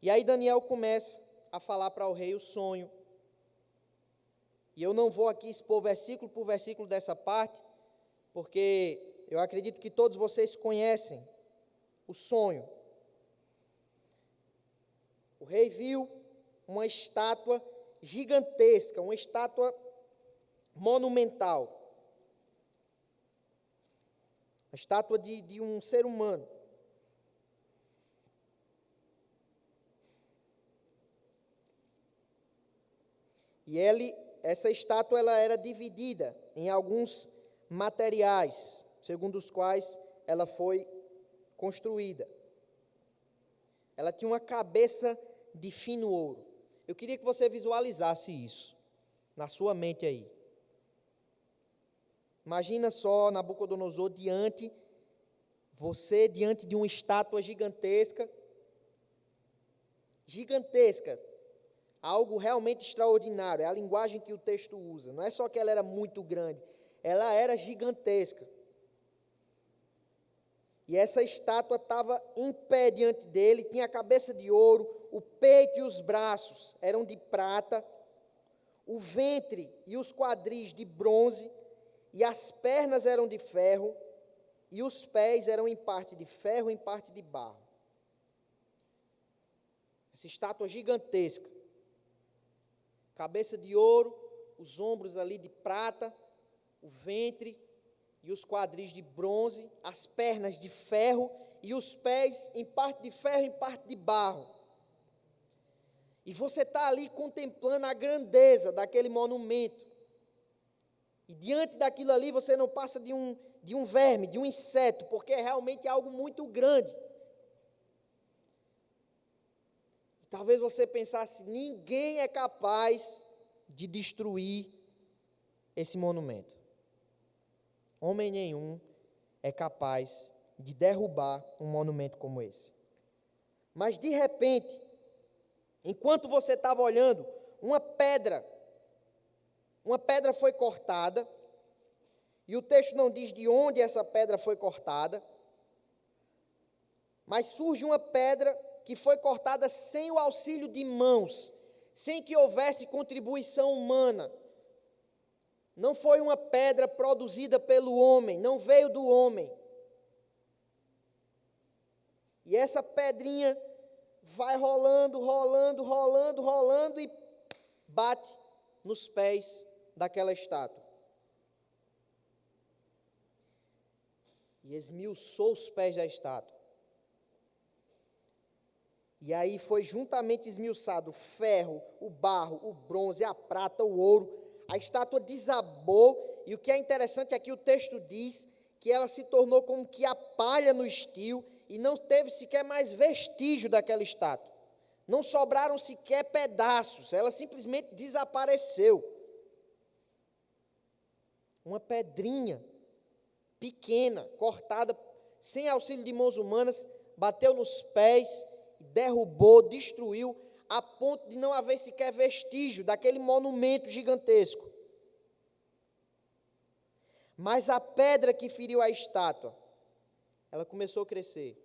E aí Daniel começa a falar para o rei o sonho. E eu não vou aqui expor versículo por versículo dessa parte, porque eu acredito que todos vocês conhecem o sonho. O rei viu uma estátua gigantesca, uma estátua monumental. a estátua de um ser humano. E essa estátua ela era dividida em alguns materiais, segundo os quais ela foi construída. Ela tinha uma cabeça de fino ouro. Eu queria que você visualizasse isso na sua mente aí. Imagina só Nabucodonosor diante de uma estátua gigantesca, algo realmente extraordinário, é a linguagem que o texto usa. Não é só que ela era muito grande, ela era gigantesca. E essa estátua estava em pé diante dele, tinha a cabeça de ouro, o peito e os braços eram de prata, o ventre e os quadris de bronze, e as pernas eram de ferro, e os pés eram em parte de ferro e em parte de barro. Essa estátua gigantesca, cabeça de ouro, os ombros ali de prata, o ventre e os quadris de bronze, as pernas de ferro e os pés em parte de ferro e em parte de barro. E você está ali contemplando a grandeza daquele monumento. E diante daquilo ali você não passa de um verme, de um inseto, porque é realmente algo muito grande. E talvez você pensasse, ninguém é capaz de destruir esse monumento. Homem nenhum é capaz de derrubar um monumento como esse. Mas de repente, enquanto você estava olhando, uma pedra foi cortada, e o texto não diz de onde essa pedra foi cortada, mas surge uma pedra que foi cortada sem o auxílio de mãos, sem que houvesse contribuição humana. Não foi uma pedra produzida pelo homem, não veio do homem. E essa pedrinha vai rolando e bate nos pés daquela estátua. E esmiuçou os pés da estátua. E aí foi juntamente esmiuçado o ferro, o barro, o bronze, a prata, o ouro. A estátua desabou, e o que é interessante é que o texto diz que ela se tornou como que a palha no estio, e não teve sequer mais vestígio daquela estátua. Não sobraram sequer pedaços, ela simplesmente desapareceu. Uma pedrinha pequena, cortada, sem auxílio de mãos humanas, bateu nos pés, derrubou, destruiu, a ponto de não haver sequer vestígio daquele monumento gigantesco. Mas a pedra que feriu a estátua, ela começou a crescer.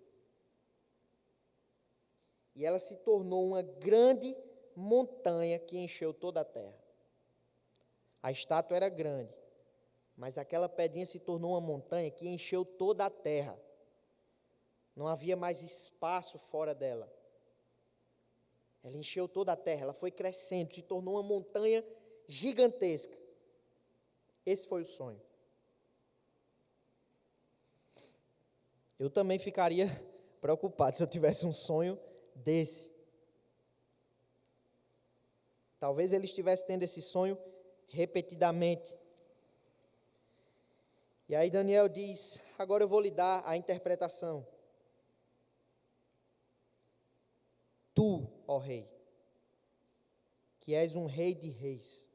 E ela se tornou uma grande montanha que encheu toda a terra. A estátua era grande, mas aquela pedrinha se tornou uma montanha que encheu toda a terra. Não havia mais espaço fora dela. Ela encheu toda a terra, ela foi crescendo, se tornou uma montanha gigantesca. Esse foi o sonho. Eu também ficaria preocupado se eu tivesse um sonho desse. Talvez ele estivesse tendo esse sonho repetidamente. E aí Daniel diz, agora eu vou lhe dar a interpretação. Tu, ó rei, que és um rei de reis,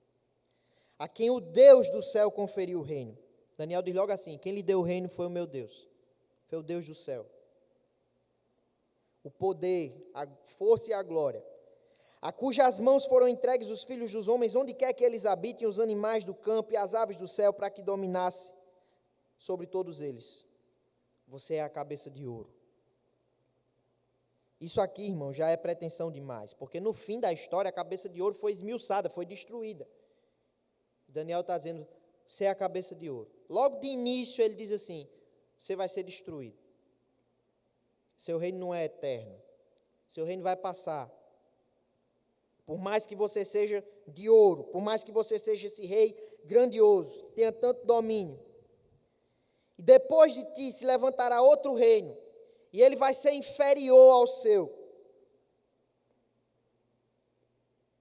a quem o Deus do céu conferiu o reino. Daniel diz logo assim, quem lhe deu o reino foi o meu Deus, foi o Deus do céu. O poder, a força e a glória, a cujas mãos foram entregues os filhos dos homens, onde quer que eles habitem, os animais do campo e as aves do céu, para que dominasse sobre todos eles. Você é a cabeça de ouro. Isso aqui, irmão, já é pretensão demais, porque no fim da história a cabeça de ouro foi esmiuçada, foi destruída. Daniel está dizendo, você é a cabeça de ouro. Logo de início ele diz assim, você vai ser destruído. Seu reino não é eterno. Seu reino vai passar. Por mais que você seja de ouro, por mais que você seja esse rei grandioso, tenha tanto domínio. E depois de ti se levantará outro reino, e ele vai ser inferior ao seu.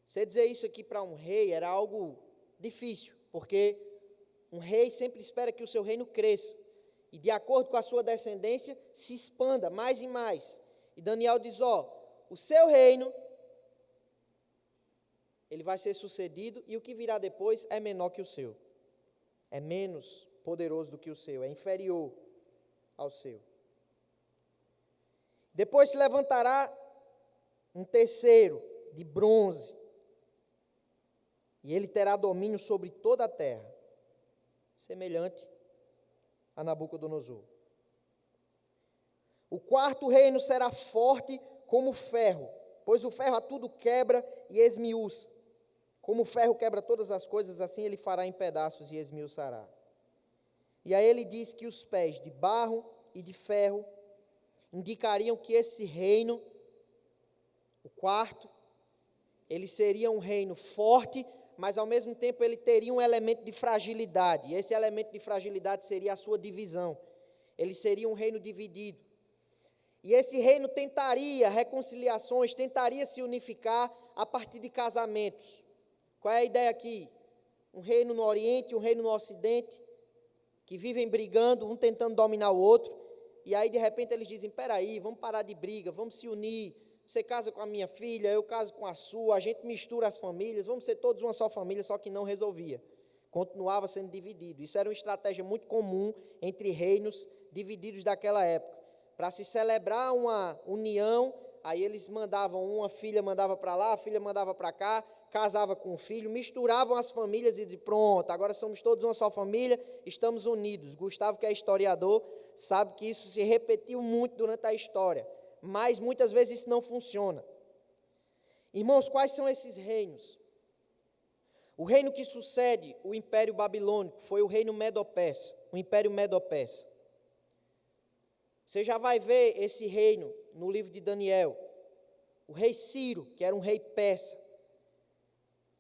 Você dizer isso aqui para um rei era algo difícil, porque um rei sempre espera que o seu reino cresça, e de acordo com a sua descendência, se expanda mais e mais. E Daniel diz, o seu reino, ele vai ser sucedido, e o que virá depois é menor que o seu. É menos poderoso do que o seu, é inferior ao seu. Depois se levantará um terceiro, de bronze, e ele terá domínio sobre toda a terra, semelhante a Nabucodonosor. O quarto reino será forte como ferro, pois o ferro a tudo quebra e esmiuça. Como o ferro quebra todas as coisas, assim ele fará em pedaços e esmiuçará. E aí ele diz que os pés de barro e de ferro indicariam que esse reino, o quarto, ele seria um reino forte, mas ao mesmo tempo ele teria um elemento de fragilidade. E esse elemento de fragilidade seria a sua divisão. Ele seria um reino dividido. E esse reino tentaria reconciliações, tentaria se unificar a partir de casamentos. Qual é a ideia aqui? Um reino no Oriente e um reino no Ocidente, que vivem brigando, um tentando dominar o outro, e aí de repente eles dizem, peraí, vamos parar de briga, vamos se unir, você casa com a minha filha, eu caso com a sua, a gente mistura as famílias, vamos ser todos uma só família, só que não resolvia. Continuava sendo dividido. Isso era uma estratégia muito comum entre reinos divididos daquela época. Para se celebrar uma união, aí eles mandavam, uma filha mandava para lá, a filha mandava para cá, casava com o filho, misturavam as famílias e diziam, pronto, agora somos todos uma só família, estamos unidos. Gustavo, que é historiador, sabe que isso se repetiu muito durante a história, mas muitas vezes isso não funciona. Irmãos, quais são esses reinos? O reino que sucede o Império Babilônico foi o reino Medo-Persa, o Império Medo-Persa. Você já vai ver esse reino no livro de Daniel. O rei Ciro, que era um rei persa,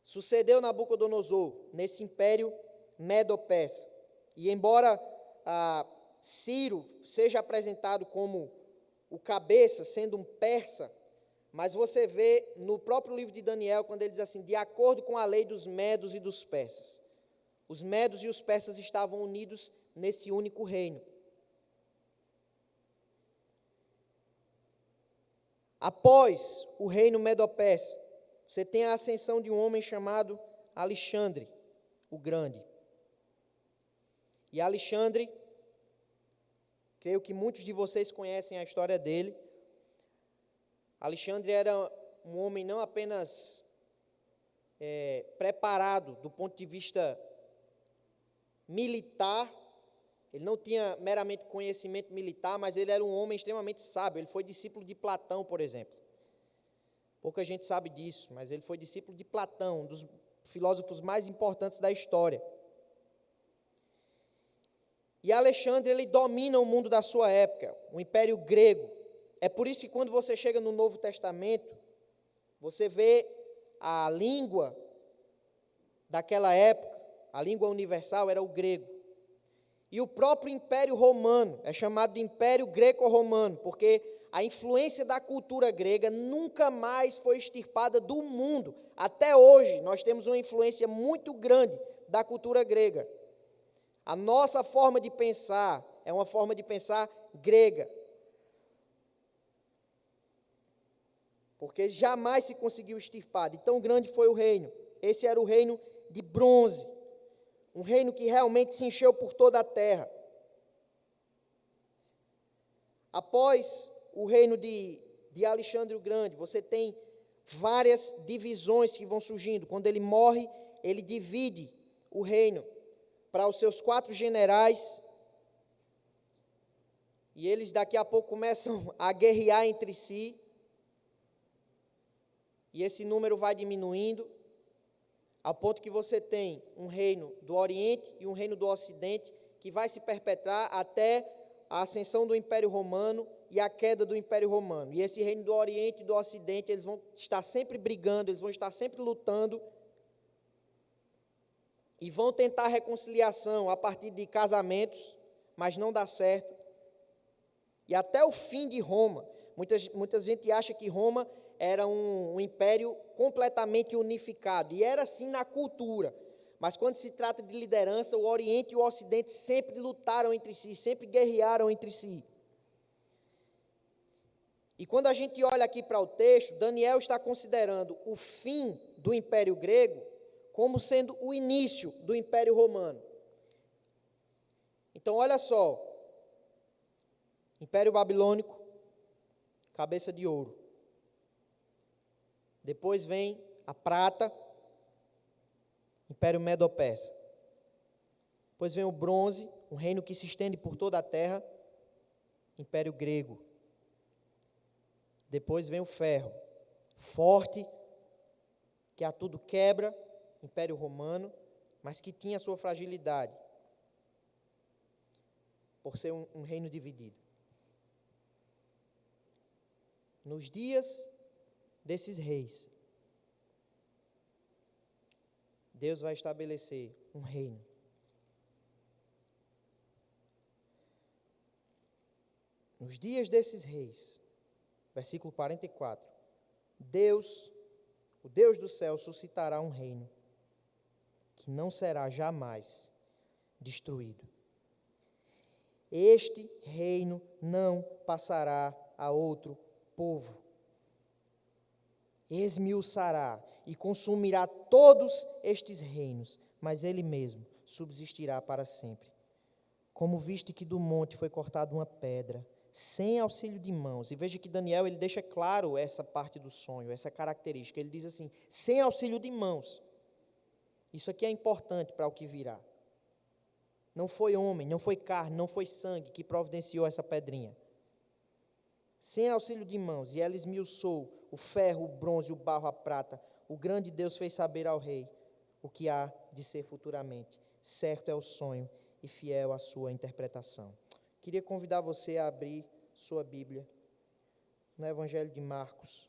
sucedeu Nabucodonosor nesse Império Medo-Persa. E embora Ciro seja apresentado como o cabeça, sendo um persa, mas você vê no próprio livro de Daniel, quando ele diz assim, de acordo com a lei dos medos e dos persas. Os medos e os persas estavam unidos nesse único reino. Após o reino Medo-Persa, você tem a ascensão de um homem chamado Alexandre, o Grande. E Alexandre, creio que muitos de vocês conhecem a história dele. Alexandre era um homem não apenas preparado do ponto de vista militar, ele não tinha meramente conhecimento militar, mas ele era um homem extremamente sábio. Ele foi discípulo de Platão, por exemplo. Pouca gente sabe disso, mas ele foi discípulo de Platão, um dos filósofos mais importantes da história. E Alexandre, ele domina o mundo da sua época, o Império Grego. É por isso que quando você chega no Novo Testamento, você vê a língua daquela época, a língua universal era o grego. E o próprio Império Romano é chamado de Império Greco-Romano, porque a influência da cultura grega nunca mais foi extirpada do mundo. Até hoje, nós temos uma influência muito grande da cultura grega. A nossa forma de pensar é uma forma de pensar grega. Porque jamais se conseguiu extirpar. De tão grande foi o reino. Esse era o reino de bronze. Um reino que realmente se encheu por toda a terra. Após o reino de Alexandre o Grande, você tem várias divisões que vão surgindo. Quando ele morre, ele divide o reino para os seus 4 generais. E eles daqui a pouco começam a guerrear entre si. E esse número vai diminuindo, ao ponto que você tem um reino do Oriente e um reino do Ocidente, que vai se perpetrar até a ascensão do Império Romano e a queda do Império Romano. E esse reino do Oriente e do Ocidente, eles vão estar sempre brigando, eles vão estar sempre lutando, e vão tentar reconciliação a partir de casamentos, mas não dá certo. E até o fim de Roma, muita gente acha que Roma era um império completamente unificado, e era assim na cultura. Mas quando se trata de liderança, o Oriente e o Ocidente sempre lutaram entre si, sempre guerrearam entre si. E quando a gente olha aqui para o texto, Daniel está considerando o fim do Império Grego como sendo o início do Império Romano. Então, olha só, Império Babilônico, cabeça de ouro. Depois vem a prata, Império Medo-Persa. Depois vem o bronze, um reino que se estende por toda a terra, Império Grego. Depois vem o ferro, forte, que a tudo quebra, Império Romano, mas que tinha a sua fragilidade, por ser um reino dividido. Nos dias desses reis, Deus vai estabelecer um reino. Nos dias desses reis, versículo 44, Deus, o Deus do céu, suscitará um reino que não será jamais destruído. Este reino não passará a outro povo. Esmiuçará e consumirá todos estes reinos, mas ele mesmo subsistirá para sempre. Como viste que do monte foi cortada uma pedra, sem auxílio de mãos. E veja que Daniel, ele deixa claro essa parte do sonho, essa característica. Ele diz assim, sem auxílio de mãos. Isso aqui é importante para o que virá. Não foi homem, não foi carne, não foi sangue que providenciou essa pedrinha. Sem auxílio de mãos, e ela esmiuçou o ferro, o bronze, o barro, a prata. O grande Deus fez saber ao rei o que há de ser futuramente. Certo é o sonho e fiel a sua interpretação. Queria convidar você a abrir sua Bíblia no Evangelho de Marcos.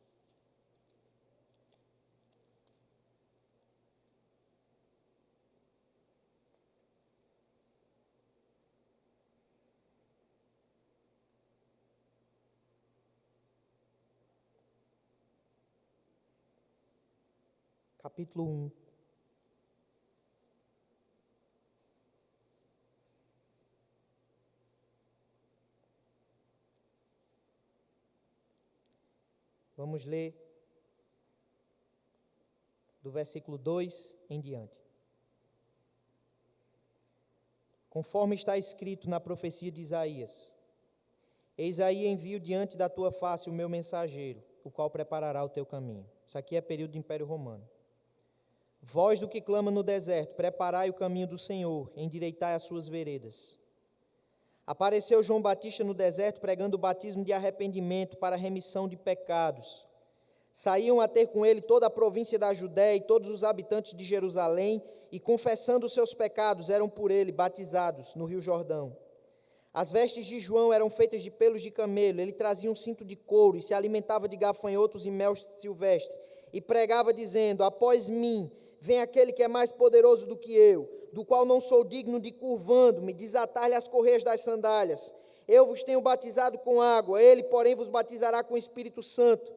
Capítulo 1. Vamos ler do versículo 2 em diante. Conforme está escrito na profecia de Isaías: Eis aí envio diante da tua face o meu mensageiro, o qual preparará o teu caminho. Isso aqui é período do Império Romano. Voz do que clama no deserto, preparai o caminho do Senhor, endireitai as suas veredas. Apareceu João Batista no deserto, pregando o batismo de arrependimento para a remissão de pecados. Saíam a ter com ele toda a província da Judéia e todos os habitantes de Jerusalém, e confessando os seus pecados, eram por ele batizados no Rio Jordão. As vestes de João eram feitas de pelos de camelo, ele trazia um cinto de couro e se alimentava de gafanhotos e mel silvestre, e pregava dizendo: após mim vem aquele que é mais poderoso do que eu, do qual não sou digno de, curvando-me, desatar-lhe as correias das sandálias. Eu vos tenho batizado com água, ele, porém, vos batizará com o Espírito Santo.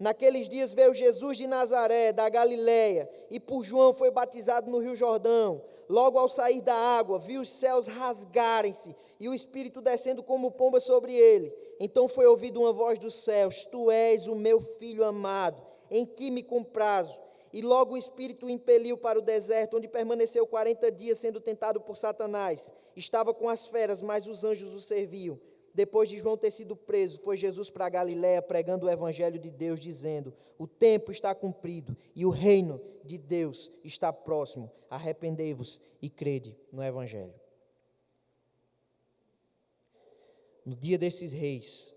Naqueles dias veio Jesus de Nazaré, da Galiléia, e por João foi batizado no Rio Jordão. Logo ao sair da água, viu os céus rasgarem-se, e o Espírito descendo como pomba sobre ele. Então foi ouvida uma voz dos céus: Tu és o meu Filho amado, em ti me comprazo. E logo o Espírito o impeliu para o deserto, onde permaneceu 40 dias sendo tentado por Satanás. Estava com as feras, mas os anjos o serviam. Depois de João ter sido preso, foi Jesus para a Galiléia pregando o Evangelho de Deus, dizendo: o tempo está cumprido e o reino de Deus está próximo. Arrependei-vos e crede no Evangelho. No dia desses reis,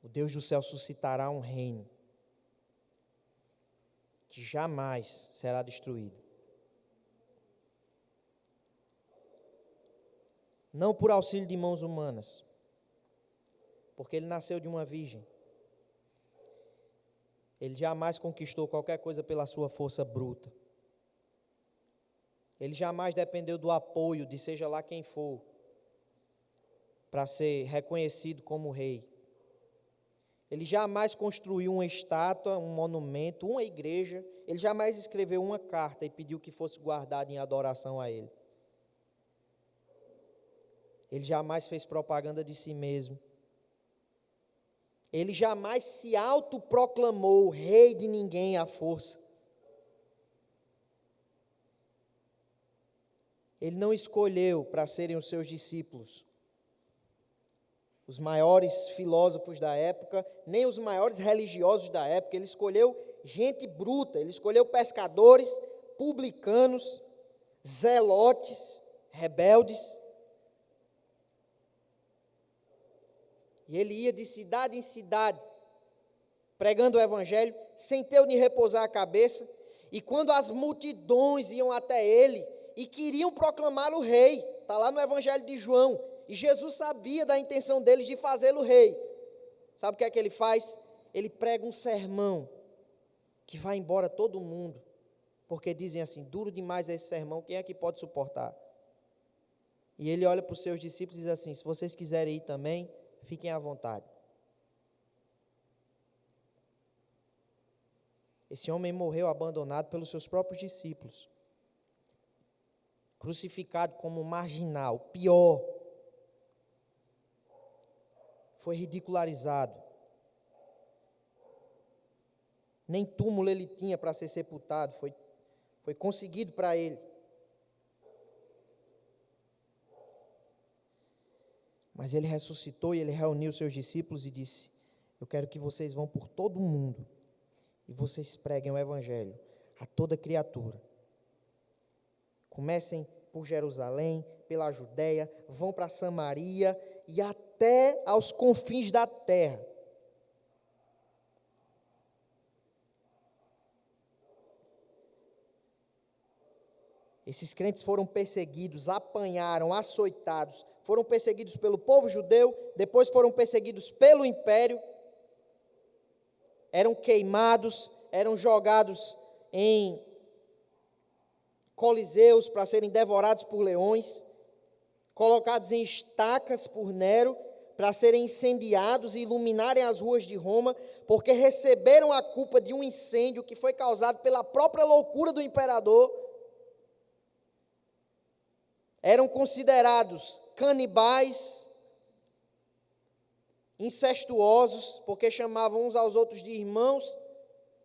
o Deus do céu suscitará um reino que jamais será destruído. Não por auxílio de mãos humanas, porque ele nasceu de uma virgem. Ele jamais conquistou qualquer coisa pela sua força bruta. Ele jamais dependeu do apoio de seja lá quem for. para ser reconhecido como rei. Ele jamais construiu uma estátua, um monumento, uma igreja. Ele jamais escreveu uma carta e pediu que fosse guardada em adoração a ele. Ele jamais fez propaganda de si mesmo. Ele jamais se autoproclamou rei de ninguém à força. Ele não escolheu para serem os seus discípulos os maiores filósofos da época, nem os maiores religiosos da época. Ele escolheu gente bruta, ele escolheu pescadores, publicanos, zelotes, rebeldes. E ele ia de cidade em cidade, pregando o evangelho, sem ter onde repousar a cabeça. E quando as multidões iam até ele e queriam proclamá-lo rei, está lá no evangelho de João, e Jesus sabia da intenção deles de fazê-lo rei. Sabe o que é que ele faz? Ele prega um sermão que vai embora todo mundo, porque dizem assim: duro demais é esse sermão, quem é que pode suportar? E ele olha para os seus discípulos e diz assim: se vocês quiserem ir também, fiquem à vontade. Esse homem morreu abandonado pelos seus próprios discípulos, crucificado como marginal, pior. Foi ridicularizado. Nem túmulo ele tinha para ser sepultado, foi conseguido para ele. Mas ele ressuscitou e ele reuniu seus discípulos e disse: eu quero que vocês vão por todo o mundo e vocês preguem o evangelho a toda criatura. Comecem por Jerusalém, pela Judéia, vão para Samaria e até aos confins da terra. Esses crentes foram perseguidos, apanharam, açoitados, foram perseguidos pelo povo judeu, depois foram perseguidos pelo império, eram queimados, eram jogados em coliseus para serem devorados por leões, colocados em estacas por Nero para serem incendiados e iluminarem as ruas de Roma, porque receberam a culpa de um incêndio que foi causado pela própria loucura do imperador. Eram considerados canibais, incestuosos, porque chamavam uns aos outros de irmãos.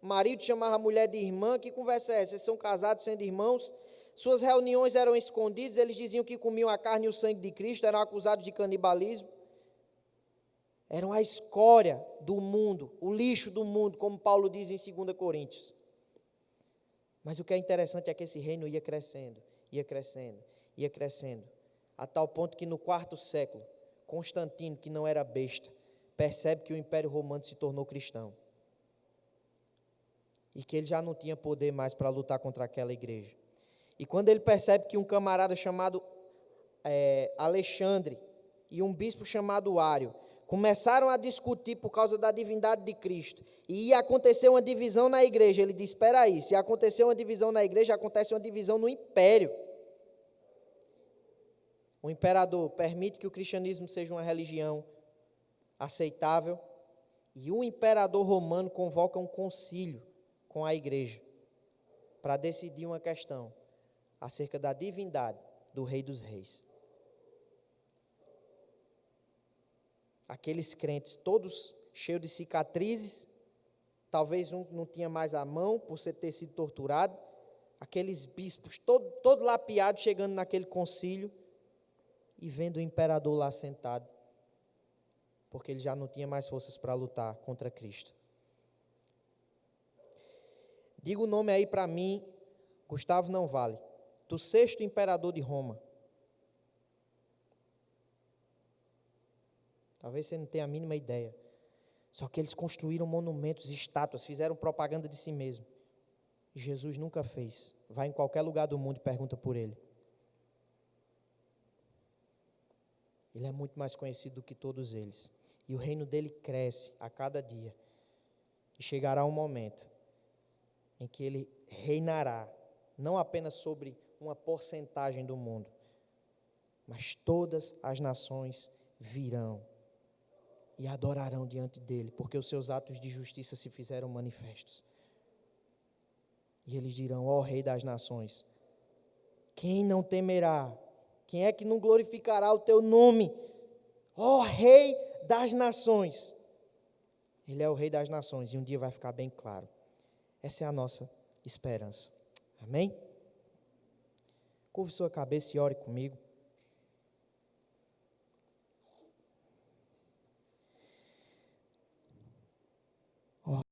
O marido chamava a mulher de irmã. Que conversa é essa? Vocês são casados sendo irmãos? Suas reuniões eram escondidas, eles diziam que comiam a carne e o sangue de Cristo, eram acusados de canibalismo. Eram a escória do mundo, o lixo do mundo, como Paulo diz em 2 Coríntios. Mas o que é interessante é que esse reino ia crescendo, ia crescendo, ia crescendo, a tal ponto que no 4º século, Constantino, que não era besta, percebe que o Império Romano se tornou cristão. E que ele já não tinha poder mais para lutar contra aquela igreja. E quando ele percebe que um camarada chamado Alexandre e um bispo chamado Ário começaram a discutir por causa da divindade de Cristo, e ia acontecer uma divisão na igreja, ele diz: espera aí, se acontecer uma divisão na igreja, acontece uma divisão no império. O imperador permite que o cristianismo seja uma religião aceitável, e o imperador romano convoca um concílio com a igreja para decidir uma questão acerca da divindade do Rei dos Reis. Aqueles crentes todos cheios de cicatrizes, talvez um não tinha mais a mão por ter sido torturado, aqueles bispos todo lapiados chegando naquele concílio e vendo o imperador lá sentado, porque ele já não tinha mais forças para lutar contra Cristo. Diga o nome aí para mim, Gustavo não vale, do 6º imperador de Roma. Talvez você não tenha a mínima ideia. Só que eles construíram monumentos, estátuas, fizeram propaganda de si mesmo. Jesus nunca fez. Vai em qualquer lugar do mundo e pergunta por ele. Ele é muito mais conhecido do que todos eles. E o reino dele cresce a cada dia. E chegará um momento em que ele reinará, não apenas sobre uma porcentagem do mundo, mas todas as nações virão e adorarão diante dele, porque os seus atos de justiça se fizeram manifestos. E eles dirão: ó Rei das nações, quem não temerá? Quem é que não glorificará o teu nome? Ó Rei das nações. Ele é o Rei das nações e um dia vai ficar bem claro. Essa é a nossa esperança. Amém? Curve sua cabeça e ore comigo.